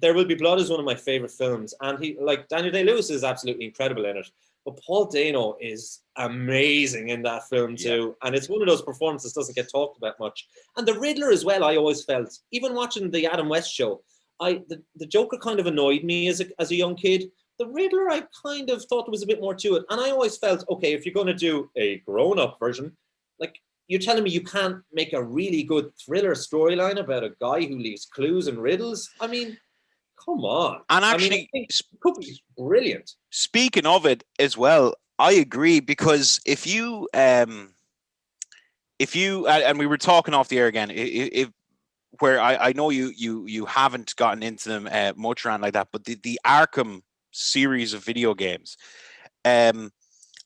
There Will Be Blood is one of my favorite films, and he, like, Daniel Day-Lewis is absolutely incredible in it, but Paul Dano is amazing in that film too, and it's one of those performances that doesn't get talked about much. And the Riddler as well, I always felt, even watching the Adam West show, the Joker kind of annoyed me as a young kid. The Riddler, I kind of thought there was a bit more to it, and I always felt, okay, if you're going to do a grown-up version, like, you're telling me you can't make a really good thriller storyline about a guy who leaves clues and riddles? I mean, come on. And actually, it could be brilliant. Speaking of it as well, I agree, because if you and we were talking off the air again, if where I know you haven't gotten into them much around like that, but the Arkham series of video games,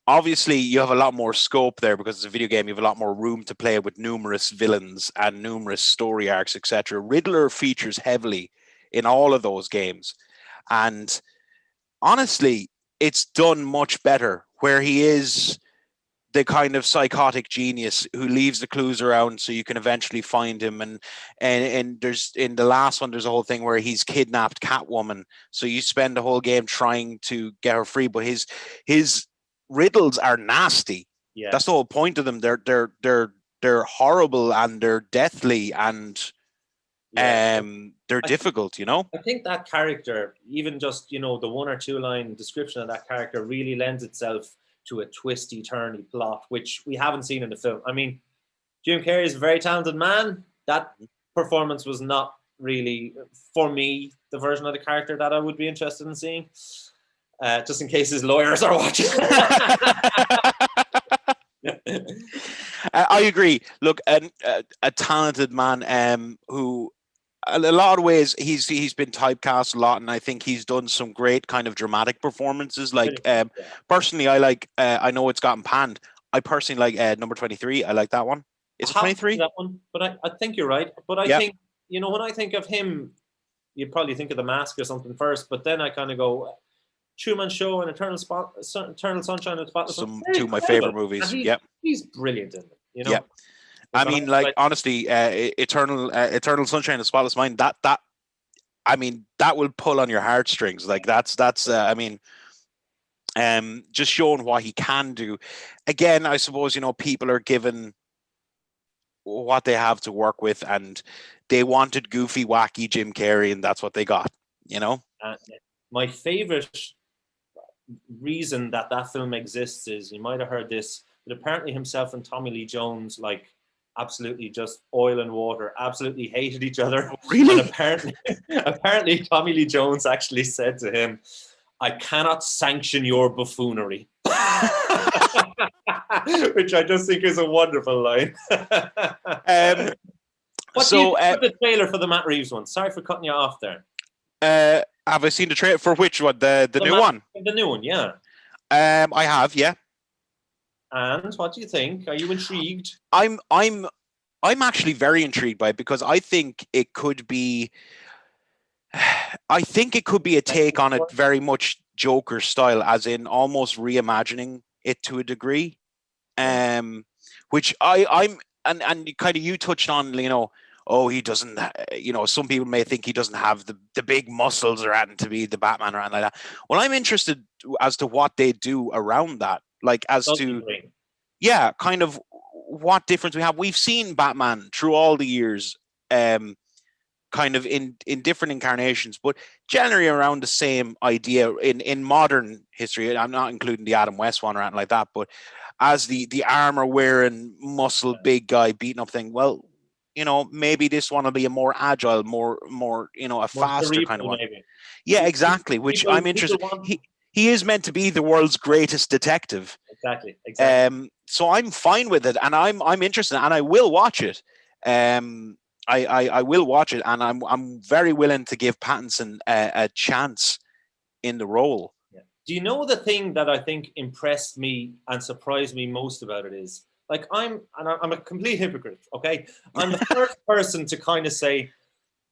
obviously you have a lot more scope there because it's a video game. You have a lot more room to play with numerous villains and numerous story arcs, etc. Riddler features heavily in all of those games, and honestly, it's done much better, where he is the kind of psychotic genius who leaves the clues around so you can eventually find him. And there's, in the last one, there's a whole thing where he's kidnapped Catwoman, so you spend the whole game trying to get her free, but his riddles are nasty. Yeah, that's the whole point of them. They're horrible, and they're deathly, and they're difficult, you know. I think that character, even just, you know, the 1 or 2 line description of that character, really lends itself to a twisty turny plot, which we haven't seen in the film. I mean, Jim Carrey is a very talented man. That performance was not really, for me, the version of the character that I would be interested in seeing, just in case his lawyers are watching. I agree. Look, a talented man who, in a lot of ways, he's been typecast a lot, and I think he's done some great kind of dramatic performances. Like, personally, I like. I know it's gotten panned. I personally like Number 23. I like that one. Is it 23? That one, but I think you're right. But I think, you know, when I think of him, you'd probably think of The Mask or something first. But then I kind of go, Truman Show and Eternal Sunshine and Spotless. Two of my favorite movies. He's brilliant in it. You know. Yeah. I mean, like, honestly, Eternal Sunshine of the Spotless Mind, that I mean, that will pull on your heartstrings. Like, that's I mean, just showing what he can do. Again, I suppose, you know, people are given what they have to work with, and they wanted goofy, wacky Jim Carrey, and that's what they got. you know. My favorite reason that film exists is, you might have heard this, but apparently himself and Tommy Lee Jones, like, absolutely just oil and water, absolutely hated each other. Oh, really? And apparently Tommy Lee Jones actually said to him, "I cannot sanction your buffoonery." Which I just think is a wonderful line. What do you think of the trailer for the Matt Reeves one? Sorry for cutting you off there. Have I seen the trailer for which one? The new one? The new one, yeah. I have, yeah. And what do you think? Are you intrigued? I'm actually very intrigued by it, because I think it could be a take on it very much Joker style, as in almost reimagining it to a degree. Which I'm and kind of you touched on, you know, oh, he doesn't, you know, some people may think he doesn't have the big muscles or anything to be the Batman or anything like that. Well, I'm interested as to what they do around that, like as to, yeah, kind of what difference we have. We've seen Batman through all the years, kind of in different incarnations, but generally around the same idea in modern history. I'm not including the Adam West one or anything like that, but as the armor wearing, muscle, big guy beating up thing. Well, you know, maybe this one will be a more agile, more, you know, a faster kind of one. Maybe. Yeah, exactly. Which I'm interested. He is meant to be the world's greatest detective. Exactly. So I'm fine with it, and I'm interested, and I will watch it. I will watch it, and I'm very willing to give Pattinson a chance in the role. Yeah. Do you know the thing that I think impressed me and surprised me most about it is, like, I'm a complete hypocrite, okay? I'm the first person to kind of say,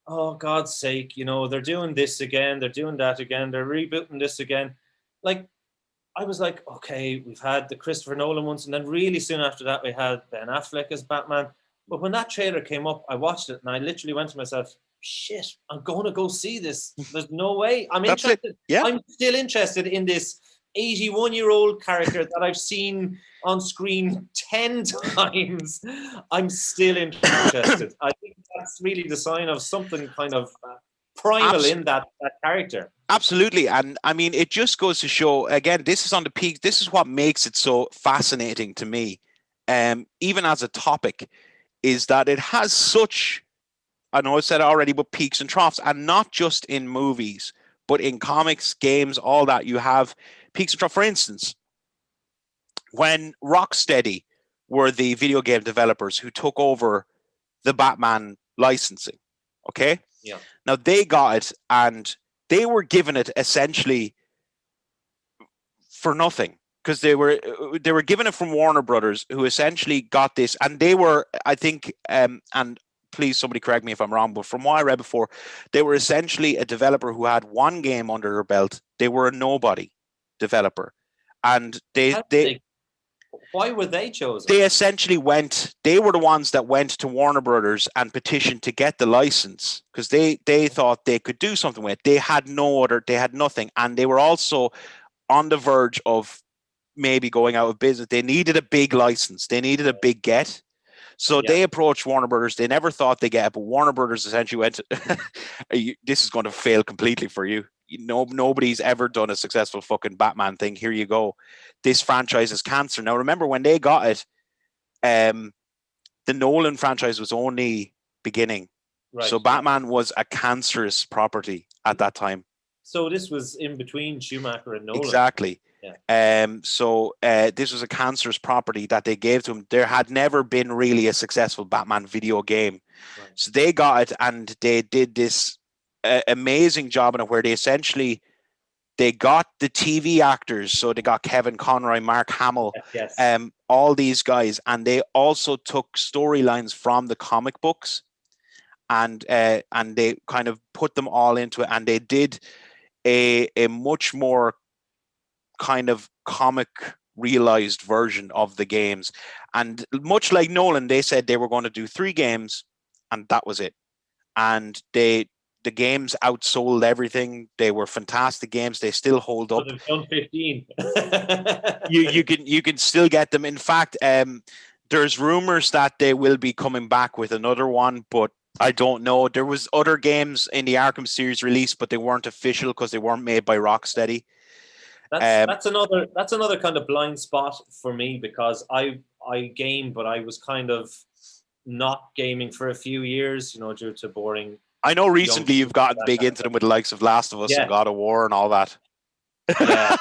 oh, God's sake, you know, they're doing this again, they're doing that again, they're rebooting this again. Like, I was like, okay, we've had the Christopher Nolan ones, and then really soon after that, we had Ben Affleck as Batman. But when that trailer came up, I watched it, and I literally went to myself, shit, I'm going to go see this. There's no way. I'm interested. Yeah. I'm still interested in this 81-year-old character that I've seen on screen 10 times. I'm still interested. I think that's really the sign of something kind of primal in that character. Absolutely. And I mean, it just goes to show, again, this is on the peak. This is what makes it so fascinating to me, even as a topic, is that it has such, I know I said it already, but peaks and troughs, and not just in movies, but in comics, games, all that. You have peaks and troughs. For instance, when Rocksteady were the video game developers who took over the Batman licensing, okay? Yeah. Now they got it, and they were given it essentially for nothing, because they were given it from Warner Brothers, who essentially got this, and they were, I think, and please somebody correct me if I'm wrong, but from what I read before, they were essentially a developer who had one game under their belt. They were a nobody developer, and why were they chosen? They essentially they were the ones that went to Warner Brothers and petitioned to get the license, because they thought they could do something with it. They had they had nothing, and they were also on the verge of maybe going out of business. They needed a big license. They needed a big get. So they approached Warner Brothers. They never thought they'd get it, but Warner Brothers essentially went, this is going to fail completely for you. Nobody's ever done a successful fucking Batman thing. Here you go. This franchise is cancer. Now, remember when they got it, the Nolan franchise was only beginning. Right. So Batman was a cancerous property at that time. So this was in between Schumacher and Nolan. Exactly. Yeah. So this was a cancerous property that they gave to him. There had never been really a successful Batman video game. Right. So they got it, and they did this amazing job in it, where they got the TV actors. So they got Kevin Conroy, Mark Hamill, all these guys, and they also took storylines from the comic books, and they kind of put them all into it, and they did a much more kind of comic realized version of the games. And much like Nolan, they said they were going to do 3 games, and that was it. And the games outsold everything. They were fantastic games. They still hold up. They've done 15. you can still get them. In fact, there's rumors that they will be coming back with another one, but I don't know. There was other games in the Arkham series released, but they weren't official because they weren't made by Rocksteady. That's another kind of blind spot for me, because I game, but I was kind of not gaming for a few years, due to boring. I know Young recently you've people, gotten that big kind of into them thing. with the likes of Last of Us and Yeah, God of War and all that. yeah.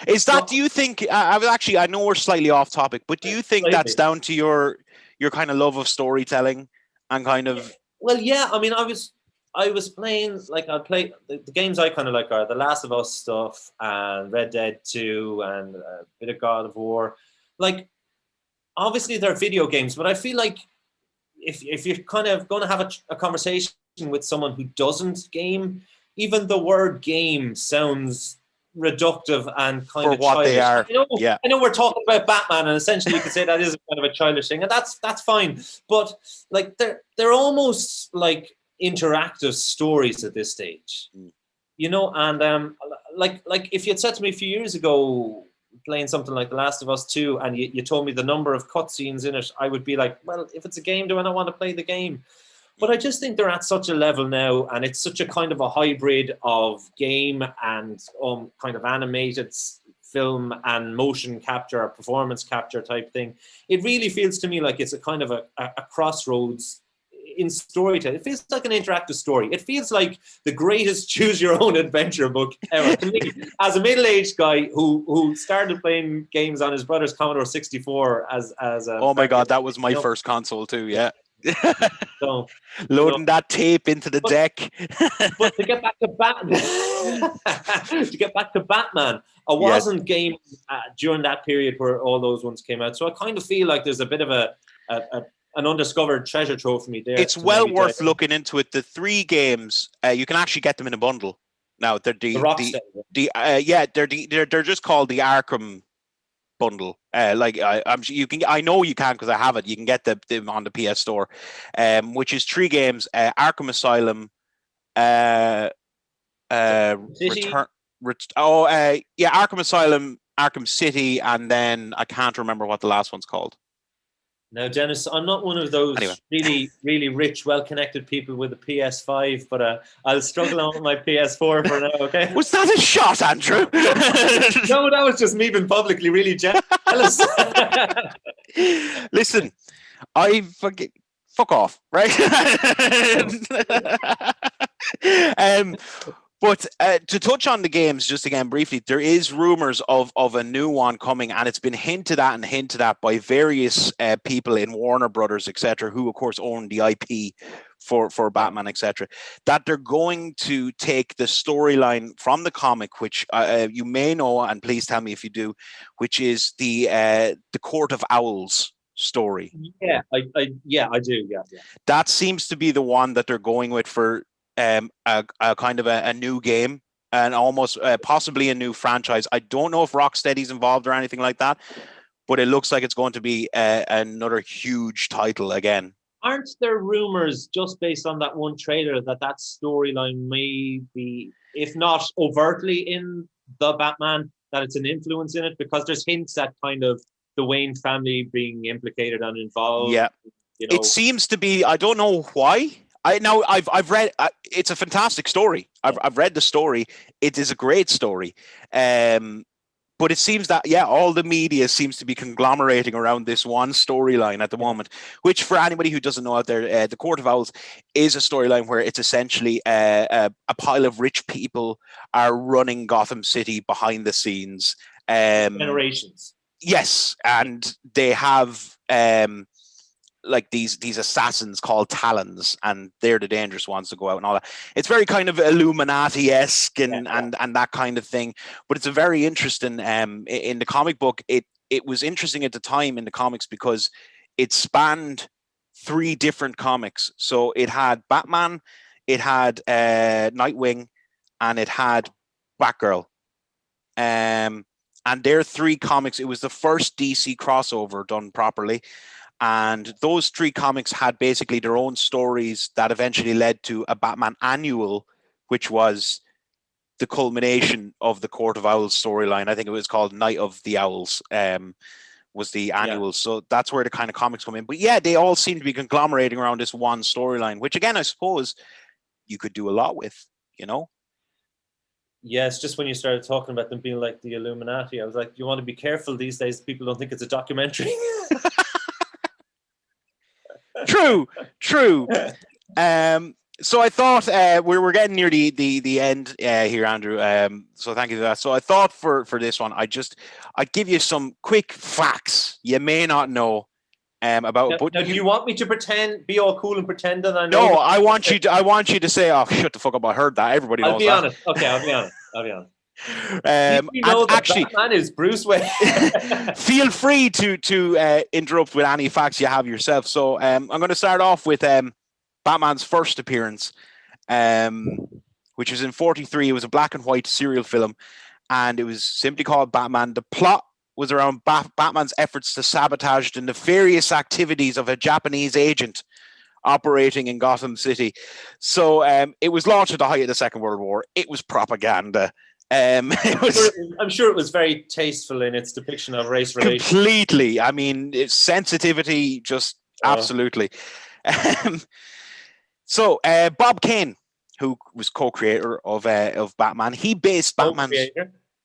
Is that, So do you think, I know we're slightly off topic, but do you think that's slightly. down to your kind of love of storytelling and kind of, Well, yeah. I mean, I was playing, like, I play the games I kind of like are the Last of Us stuff and Red Dead 2 and a bit of God of War. Like, obviously they're video games, but I feel like if you're kind of going to have a conversation with someone who doesn't game, even the word game sounds reductive and kind for of what they childish. are? I know, Yeah. I know we're talking about Batman, and essentially you could say that is kind of a childish thing, and that's fine. But like they're almost like interactive stories at this stage, Mm. and like if you had said to me a few years ago, playing something like The Last of Us 2, and you told me the number of cutscenes in it, I would be like, well, if it's a game, do I not want to play the game? But I just think they're at such a level now, and it's such a kind of a hybrid of game and kind of animated film and motion capture or performance capture type thing. It really feels to me like it's a kind of a crossroads in storytelling. It feels like an interactive story. It feels like the greatest choose your own adventure book ever. To me, as a middle-aged guy who started playing games on his brother's Commodore 64 as a Oh my back in God, the that day, was my first console too. Yeah. so Loading that tape into the but, deck. but to get back to Batman, I Yes. wasn't gaming during that period where all those ones came out. So I kind of feel like there's a bit of an undiscovered treasure trove for me there. It's To well maybe dive worth into. looking into it. The 3 games, you can actually get them in a bundle. Now they're The they're just called the Arkham Bundle. I'm sure you can. I know you can because I have it. You can get them on the PS Store, which is 3 games: Arkham Asylum, uh, City. Return. Yeah, Arkham Asylum, Arkham City, and then I can't remember what the last one's called. Now, Dennis, I'm not one of Anyway, those really, really rich, well-connected people with a PS5, but I'll struggle on with my PS4 for now, okay? was that a shot, Andrew? No, that was just me being publicly really jealous. Listen, I fuck off, right? um, but to touch on the games just again briefly, there is rumors of a new one coming, and it's been hinted at by various people in Warner Brothers, etc., who of course own the IP for Batman, etc., that they're going to take the storyline from the comic, which you may know, and please tell me if you do, which is the Court of Owls story. Yeah, I do. Yeah. That seems to be the one that they're going with for a kind of a new game and almost possibly a new franchise. I don't know if Rocksteady's involved or anything like that, but it looks like it's going to be another huge title again. Aren't there rumors just based on that one trailer that storyline may be, if not overtly in the Batman, that it's an influence in it? Because there's hints at kind of the Wayne family being implicated and involved. Yeah, it seems to be. I don't know why. I've read. It's a fantastic story. I've read the story. It is a great story. But it seems that all the media seems to be conglomerating around this one storyline at the moment. Which, for anybody who doesn't know out there, the Court of Owls is a storyline where it's essentially a pile of rich people are running Gotham City behind the scenes. Generations. Yes, and they have like these assassins called Talons, and they're the dangerous ones to go out and all that. It's very kind of Illuminati-esque and that kind of thing, but it's a very interesting in the comic book. It was interesting at the time in the comics because it spanned 3 different comics. So it had Batman, it had Nightwing, and it had Batgirl. And their 3 comics, it was the first DC crossover done properly. And those 3 comics had basically their own stories that eventually led to a Batman annual, which was the culmination of the Court of Owls storyline. I think it was called Night of the Owls, was the annual. So that's where the kind of comics come in. But yeah, they all seem to be conglomerating around this one storyline, which again, I suppose you could do a lot with, you know? Yeah, it's just when you started talking about them being like the Illuminati, I was like, you want to be careful these days. People don't think it's a documentary. True. So I thought we're getting near the end here, Andrew. So thank you for that. So I thought for this one, I'd give you some quick facts you may not know about. Now, do you want me to be all cool and pretend that I know? No, I want you to say, "Oh, shut the fuck up! I heard that." Everybody knows that. I'll be honest. Okay, I'll be honest. You know that actually, Batman is Bruce Wayne. Feel free to interrupt with any facts you have yourself. So I'm going to start off with Batman's first appearance, which was in '43. It was a black and white serial film, and it was simply called Batman. The plot was around Batman's efforts to sabotage the nefarious activities of a Japanese agent operating in Gotham City. So it was launched at the height of the Second World War. It was propaganda. I'm sure it was very tasteful in its depiction of race relations. Completely. I mean, it's sensitivity, just absolutely. So Bob Kane, who was co-creator of Batman, he based Batman's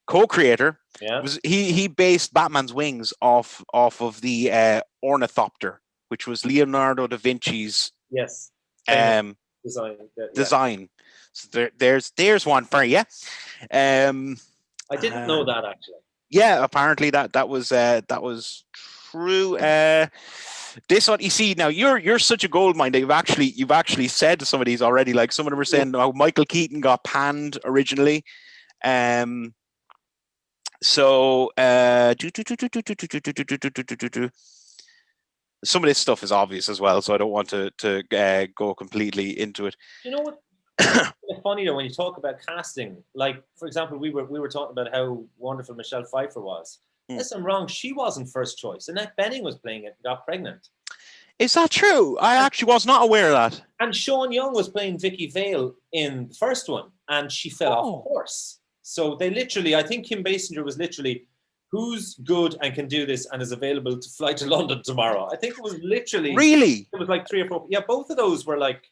co-creator. Yeah. He based Batman's wings off of the ornithopter, which was Leonardo da Vinci's design. So there's one for you. I didn't know that actually. Yeah, apparently that was true. This one, you see, now you're such a gold mine that you've actually said some of these already. Like some of them were saying how Michael Keaton got panned originally. So some of this stuff is obvious as well, so I don't want to go completely into it. You know what? It's funny though when you talk about casting. Like for example, we were talking about how wonderful Michelle Pfeiffer was. Unless I'm wrong, she wasn't first choice. Annette Bening was playing it and got pregnant. Is that true? I actually was not aware of that. And Sean Young was playing Vicky Vale in the first one, and she fell off a horse. So they literally, I think Kim Basinger was literally, who's good and can do this and is available to fly to London tomorrow. I think it was literally... Really? It was like 3 or 4... Yeah, both of those were like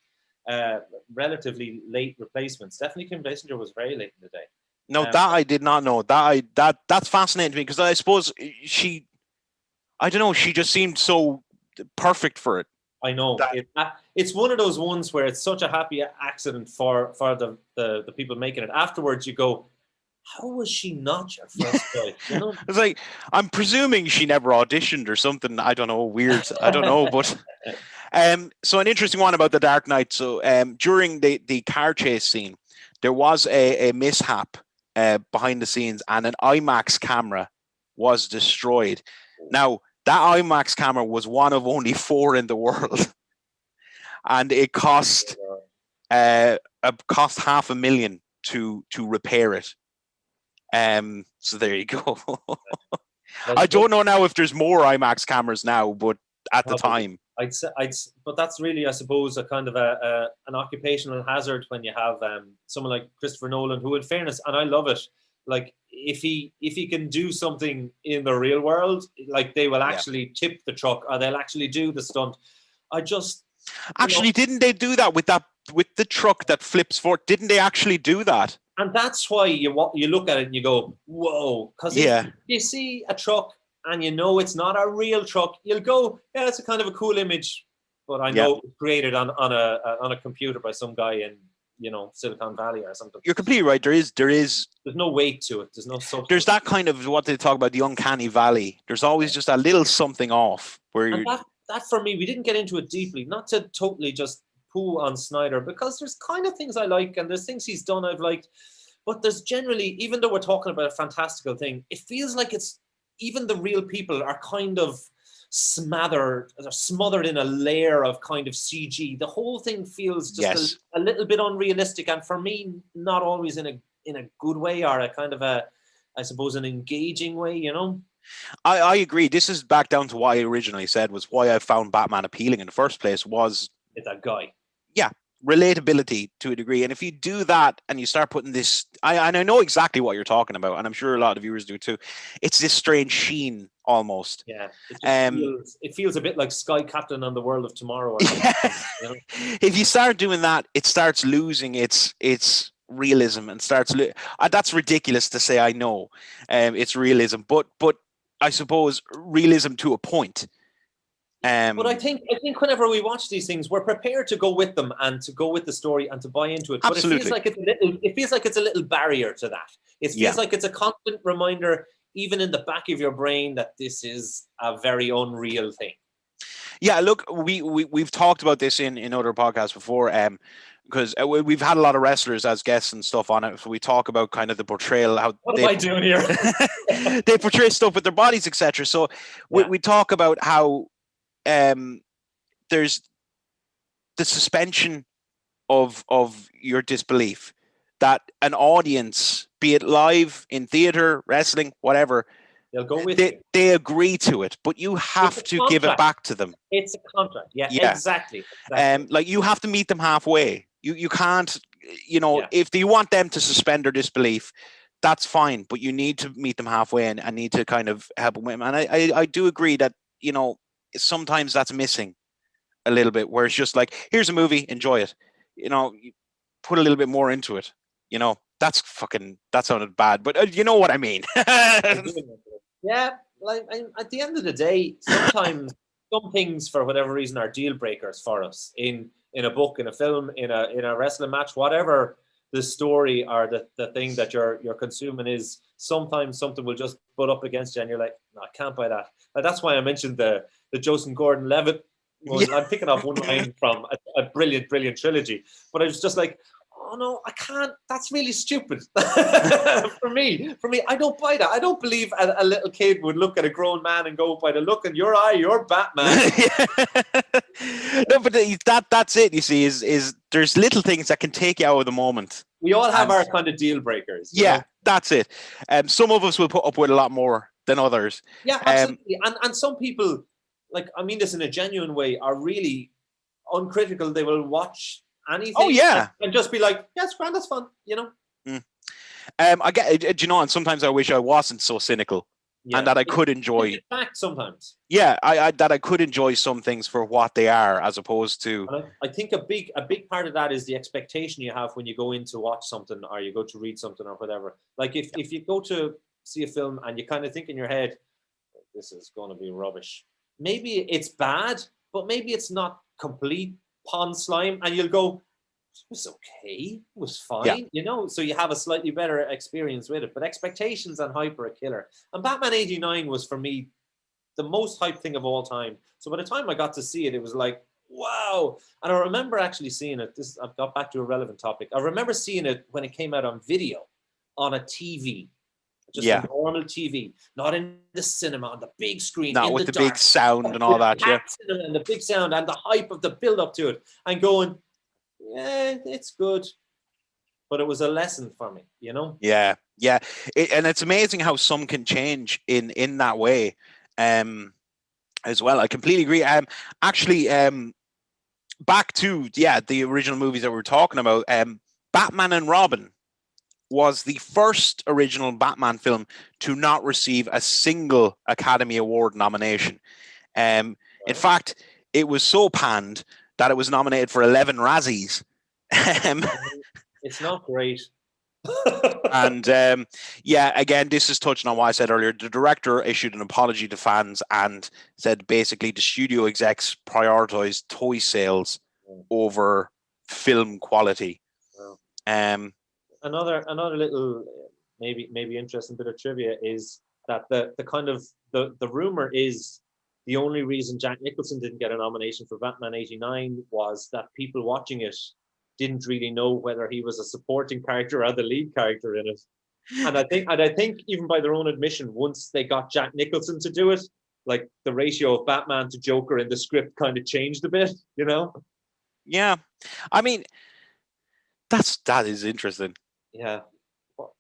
relatively late replacements. Definitely Kim Basinger was very late in the day. No, that I did not know. That's fascinating to me because I suppose she just seemed so perfect for it. I know. It's one of those ones where it's such a happy accident for the people making it. Afterwards, you go, how was she not your first choice? You know? It's like, I'm presuming she never auditioned or something. I don't know, weird. I don't know, but... so an interesting one about The Dark Knight. So during the car chase scene, there was a mishap behind the scenes and an IMAX camera was destroyed. Now, that IMAX camera was one of only 4 in the world. And it cost $500,000 to repair it. So there you go. I don't know now if there's more IMAX cameras now, but at the time, I'd say, but that's really, I suppose, a kind of an occupational hazard when you have someone like Christopher Nolan, who, in fairness, and I love it, like if he can do something in the real world, like they will actually tip the truck or they'll actually do the stunt. Didn't they do that with the truck that flips forward? Didn't they actually do that? And that's why you look at it and you go, whoa, because if you see a truck and you know it's not a real truck, you'll go, yeah, it's a kind of a cool image, but I know it's created on a computer by some guy in Silicon Valley or something. You're completely right. There's no weight to it. There's no substance. There's that kind of what they talk about, the uncanny valley. There's always just a little something off where that for me, we didn't get into it deeply, not to totally just poo on Snyder, because there's kind of things I like and there's things he's done I've liked, but there's generally, even though we're talking about a fantastical thing, it feels like it's even the real people are kind of smothered in a layer of kind of CG. The whole thing feels just a little bit unrealistic, and for me, not always in a good way or a kind of I suppose, an engaging way, you know? I agree. This is back down to what I originally said was why I found Batman appealing in the first place was... It's that guy. Yeah. relatability to a degree. And if you do that and you start putting this, and I know exactly what you're talking about, and I'm sure a lot of viewers do too. It's this strange sheen almost. Yeah, it feels a bit like Sky Captain on the World of Tomorrow. Or something, you know? If you start doing that, it starts losing its realism and starts. That's ridiculous to say. I know, it's realism, but I suppose realism to a point. But I think whenever we watch these things, we're prepared to go with them and to go with the story and to buy into it. Absolutely. But it feels like it's a little barrier to that. It feels like it's a constant reminder, even in the back of your brain, that this is a very unreal thing. Yeah, look, we've talked about this in other podcasts before, because we've had a lot of wrestlers as guests and stuff on it. So we talk about kind of the portrayal, how what am I doing here? They portray stuff with their bodies, etc. So we talk about how there's the suspension of your disbelief that an audience, be it live, in theater, wrestling, whatever, they'll go with they agree to it, but you have to give it back to them. It's a contract. Yeah. Exactly. Like you have to meet them halfway. You can't, if you want them to suspend their disbelief, that's fine, but you need to meet them halfway and need to kind of help them. And I do agree that, sometimes that's missing a little bit, where it's just like, here's a movie, enjoy it. You put a little bit more into it. That sounded bad, but you know what I mean. Yeah, like at the end of the day, sometimes some things, for whatever reason, are deal breakers for us in a book, in a film, in a wrestling match, whatever the story or the thing that you're consuming is. Sometimes something will just butt up against you, and you're like, no, I can't buy that. Like, that's why I mentioned the Joseph Gordon-Levitt. I'm picking off one line from a brilliant trilogy, but I was just like, oh no, I can't. That's really stupid. For me, I don't buy that. I don't believe a little kid would look at a grown man and go, by the look in your eye, you're Batman. No, but that's it. You see, is there's little things that can take you out of the moment. We all have our kind of deal breakers. Yeah, know? That's it. Some of us will put up with a lot more than others. Yeah, absolutely. And some people, like, I mean this in a genuine way, are really uncritical. They will watch anything. Oh yeah, and just be like, yeah, it's grand, that's fun. I get it, and sometimes I wish I wasn't so cynical, and that I could enjoy. In fact, sometimes. Yeah, that I could enjoy some things for what they are, as opposed to. I think a big part of that is the expectation you have when you go in to watch something, or you go to read something, or whatever. Like if you go to see a film and you kind of think in your head, this is going to be rubbish. Maybe it's bad, but maybe it's not complete pond slime, and you'll go, it was okay, it was fine, so you have a slightly better experience with it. But expectations and hype are a killer. And Batman 89 was, for me, the most hyped thing of all time. So by the time I got to see it, it was like, wow. And I remember actually seeing it. I've got back to a relevant topic. I remember seeing it when it came out on video, on a TV. Just a normal TV, not in the cinema, on the big screen. Not with the big sound and all that, and the big sound and the hype of the build up to it, and going, yeah, it's good, but it was a lesson for me, Yeah. And it's amazing how some can change in that way, as well. I completely agree. Actually, back to the original movies that we were talking about. Batman and Robin was the first original Batman film to not receive a single Academy Award nomination. In fact, it was so panned that it was nominated for 11 Razzies. It's not great. And again, this is touching on what I said earlier. The director issued an apology to fans and said basically the studio execs prioritized toy sales over film quality. Another little maybe interesting bit of trivia is that the kind of the rumor is the only reason Jack Nicholson didn't get a nomination for Batman 89 was that people watching it didn't really know whether he was a supporting character or the lead character in it. And I think even by their own admission, once they got Jack Nicholson to do it, like the ratio of Batman to Joker in the script kind of changed a bit, Yeah, I mean, that is interesting. Yeah. Well,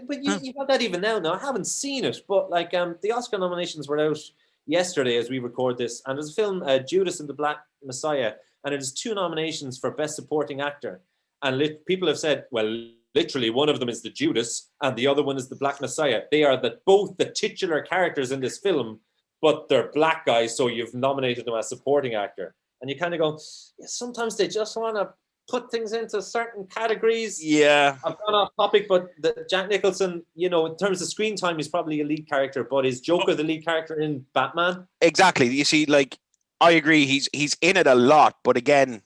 but you have that even now. Now, I haven't seen it, but like the Oscar nominations were out yesterday as we record this, and there's a film, Judas and the Black Messiah, and it has 2 nominations for Best Supporting Actor. And people have said, well, literally one of them is the Judas and the other one is the Black Messiah. They are both the titular characters in this film, but they're black guys, so you've nominated them as supporting actor. And you kind of go, yeah, sometimes they just want to put things into certain categories. Yeah. I've gone off topic, but Jack Nicholson, in terms of screen time, he's probably a lead character, but is Joker the lead character in Batman? Exactly. You see, like, I agree. He's in it a lot, but again,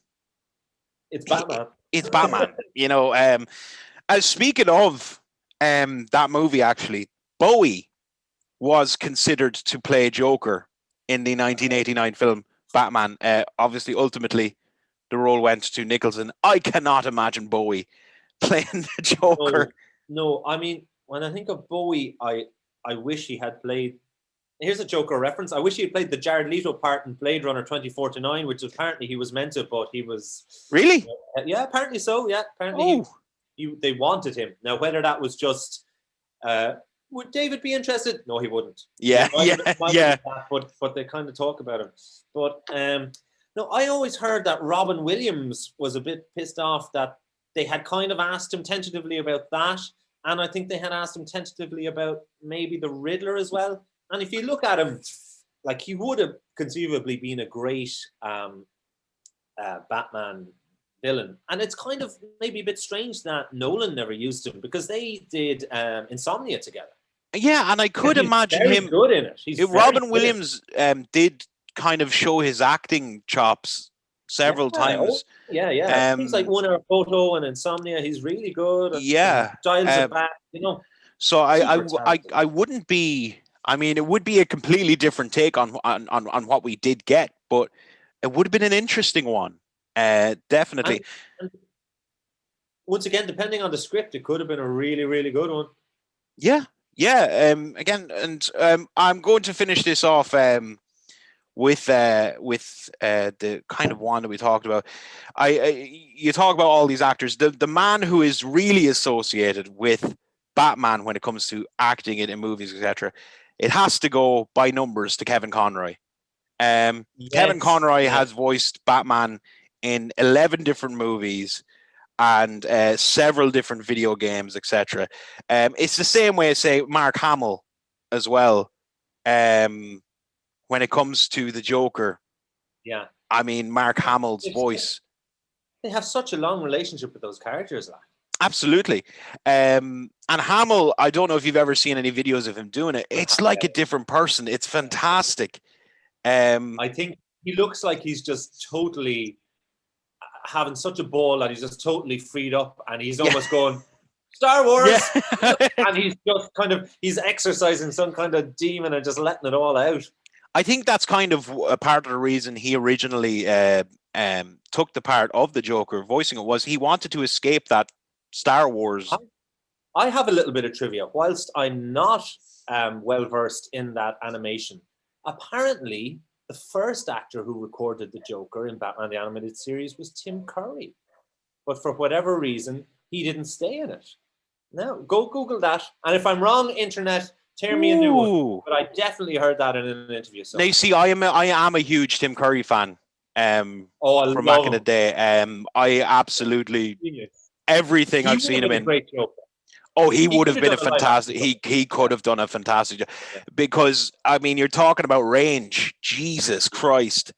it's Batman. It's Batman. As speaking of that movie, actually, Bowie was considered to play Joker in the 1989 film Batman. Obviously, ultimately, the role went to Nicholson. I cannot imagine Bowie playing the Joker. No, I mean, when I think of Bowie, I wish he had played. Here's a Joker reference. I wish he had played the Jared Leto part in Blade Runner 2049, which apparently he was meant to, but he was... Really? Yeah, apparently so. Yeah, apparently they wanted him. Now, whether that was just... would David be interested? No, he wouldn't. Yeah. But they kind of talk about him. But no, I always heard that Robin Williams was a bit pissed off that they had kind of asked him tentatively about that, and I think they had asked him tentatively about maybe the Riddler as well. And if you look at him, like, he would have conceivably been a great Batman villain. And it's kind of maybe a bit strange that Nolan never used him, because they did Insomnia together. Yeah, and I could imagine him good in it. Robin Williams did kind of show his acting chops several times. Yeah. He's like won a photo and Insomnia. He's really good. Dials it back, So I wouldn't be. I mean, it would be a completely different take on what we did get, but it would have been an interesting one. Definitely. And once again, depending on the script, it could have been a really, really good one. Yeah. Again, and I'm going to finish this off with the kind of one that we talked about. You talk about all these actors. The man who is really associated with Batman when it comes to acting it in movies, etc. It has to go by numbers to Kevin Conroy. Kevin Conroy has voiced Batman in 11 different movies and several different video games, etc. It's the same way, say, Mark Hamill as well. When it comes to the Joker, yeah, I mean, Mark Hamill's voice. They have such a long relationship with those characters, like. Absolutely. And Hamill, I don't know if you've ever seen any videos of him doing it. It's like a different person. It's fantastic. I think he looks like he's just totally having such a ball that he's just totally freed up, and he's almost going Star Wars, and he's just he's exercising some kind of demon and just letting it all out. I think that's kind of a part of the reason he originally took the part of the Joker, voicing it, was he wanted to escape that Star Wars. I have a little bit of trivia. Whilst I'm not well versed in that animation, apparently the first actor who recorded the Joker in Batman the Animated Series was Tim Curry, but for whatever reason he didn't stay in it. Now go Google that, and if I'm wrong, internet, tear me a new one. But I definitely heard that in an interview. So. Now, see, I am a huge Tim Curry fan. From back in the day, I absolutely. Everything I've seen him in. He would have been a fantastic. He could have done a fantastic job, because I mean, you're talking about range. Jesus Christ,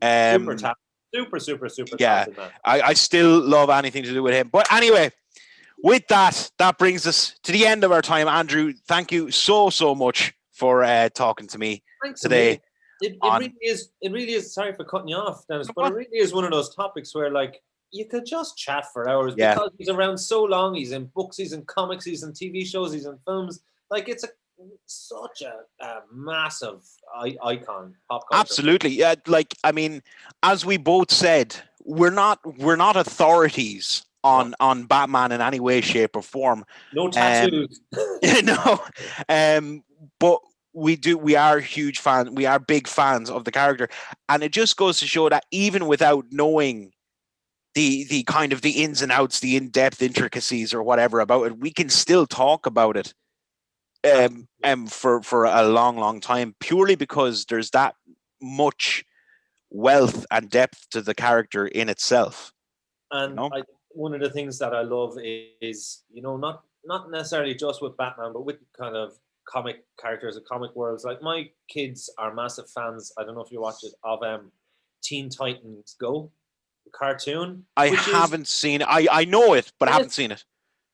super talented, yeah. Man. I still love anything to do with him. But anyway, with that brings us to the end of our time. Andrew, thank you so much for talking to me today. It really is. Sorry for cutting you off, Dennis, but it really is one of those topics where, like, you could just chat for hours because he's around so long. He's in books, he's in comics, he's in TV shows, he's in films. Like, it's such a massive icon, pop culture. Absolutely. Yeah. Like, I mean, as we both said, we're not authorities on Batman in any way, shape, or form. No tattoos. No. But we are huge fans. We are big fans of the character, and it just goes to show that even without knowing the kind of the ins and outs, the in-depth intricacies or whatever about it, we can still talk about it for a long time, purely because there's that much wealth and depth to the character in itself. And one of the things that I love is, not necessarily just with Batman, but with kind of comic characters and comic worlds. Like, my kids are massive fans, I don't know if you watch it, of Teen Titans Go, the cartoon. I haven't seen it. I know it, but I haven't seen it.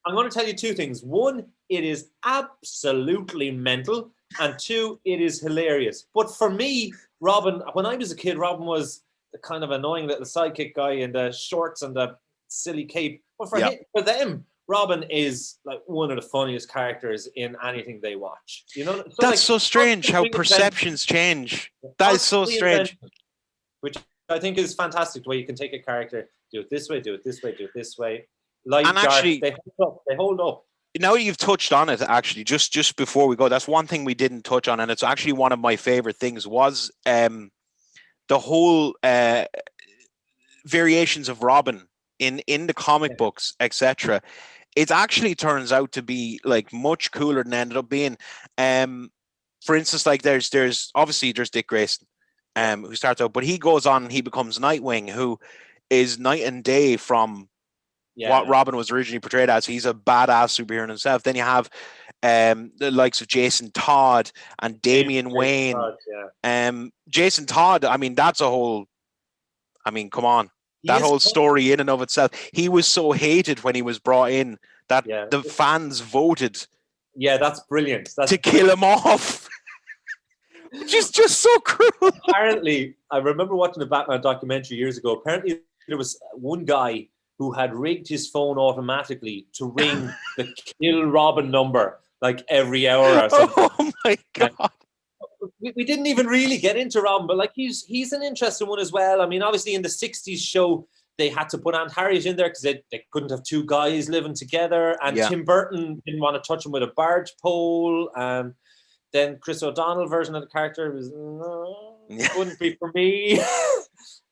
I'm going to tell you two things. One, it is absolutely mental. And two, it is hilarious. But for me, Robin, when I was a kid, Robin was the kind of annoying little sidekick guy in the shorts and the silly cape. But for them, Robin is like one of the funniest characters in anything they watch. So that's so strange how perceptions change. That is so strange. Which I think is fantastic, the way you can take a character, do it this way, do it this way, do it this way. Light, and actually, dark, they hold up. Now you've touched on it, actually, just before we go, that's one thing we didn't touch on, and it's actually one of my favorite things was the whole variations of Robin in the comic books, etc. It actually turns out to be like much cooler than it ended up being. For instance, like there's Dick Grayson, who starts out, but he goes on and he becomes Nightwing, who is night and day from what Robin was originally portrayed as. He's a badass superhero in himself. Then you have the likes of Jason Todd and Damian Wayne. Todd, Jason Todd, I mean, that's a whole, I mean, come on. That whole story in and of itself. He was so hated when he was brought in that the fans voted. Yeah, that's brilliant. To kill him off. Which is just so cruel. Apparently, I remember watching a Batman documentary years ago. Apparently, there was one guy who had rigged his phone automatically to ring the Kill Robin number like every hour or something. Oh my God. We didn't even really get into Robin, but like he's an interesting one as well. I mean, obviously in the 60s show, they had to put Aunt Harriet in there because they couldn't have two guys living together. And Tim Burton didn't want to touch him with a barge pole. And then Chris O'Donnell version of the character was, wouldn't be for me.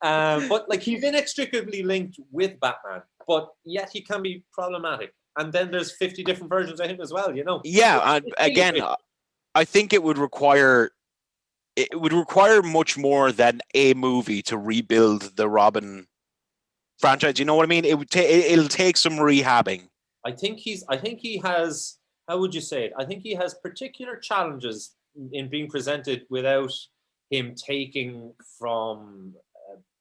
But like he's inextricably linked with Batman, but yet he can be problematic. And then there's 50 different versions of him as well, Yeah, and again, I think it would require much more than a movie to rebuild the Robin franchise. You know what I mean? It'll take some rehabbing. I think he has, how would you say it? I think he has particular challenges in being presented without him taking from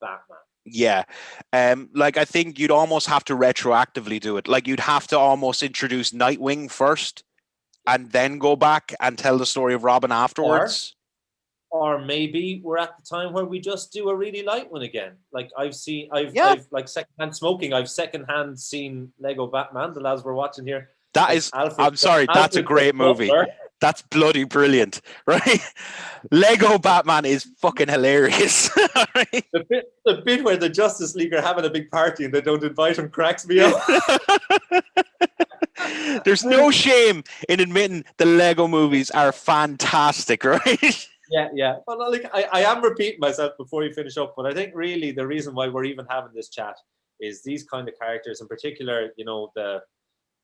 Batman. Yeah. Like I think you'd almost have to retroactively do it. Like you'd have to almost introduce Nightwing first and then go back and tell the story of Robin afterwards. Or maybe we're at the time where we just do a really light one again. Like I've like secondhand smoking. I've secondhand seen Lego Batman. The lads we're watching here. That's a great movie. That's bloody brilliant, right? Lego Batman is fucking hilarious. Right? The bit where the Justice League are having a big party and they don't invite him cracks me up. There's no shame in admitting the Lego movies are fantastic, right? Yeah. Well, like I am repeating myself before you finish up, but I think really the reason why we're even having this chat is these kind of characters, in particular,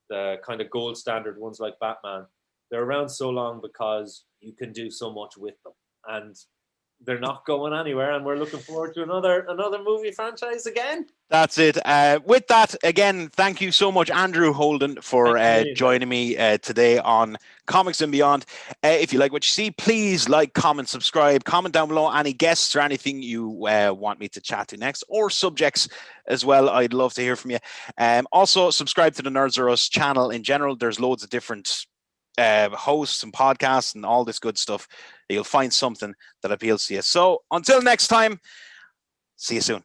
the kind of gold standard ones like Batman. They're around so long because you can do so much with them, and they're not going anywhere. And we're looking forward to another movie franchise again. That's it. With that, again, thank you so much, Andrew Holden, for joining me today on Comics and Beyond. If you like what you see, please like, comment, subscribe, comment down below any guests or anything you want me to chat to next, or subjects as well. I'd love to hear from you. Also, subscribe to the Nerds Are Us channel in general. There's loads of different hosts and podcasts and all this good stuff. You'll find something that appeals to you. So until next time, see you soon.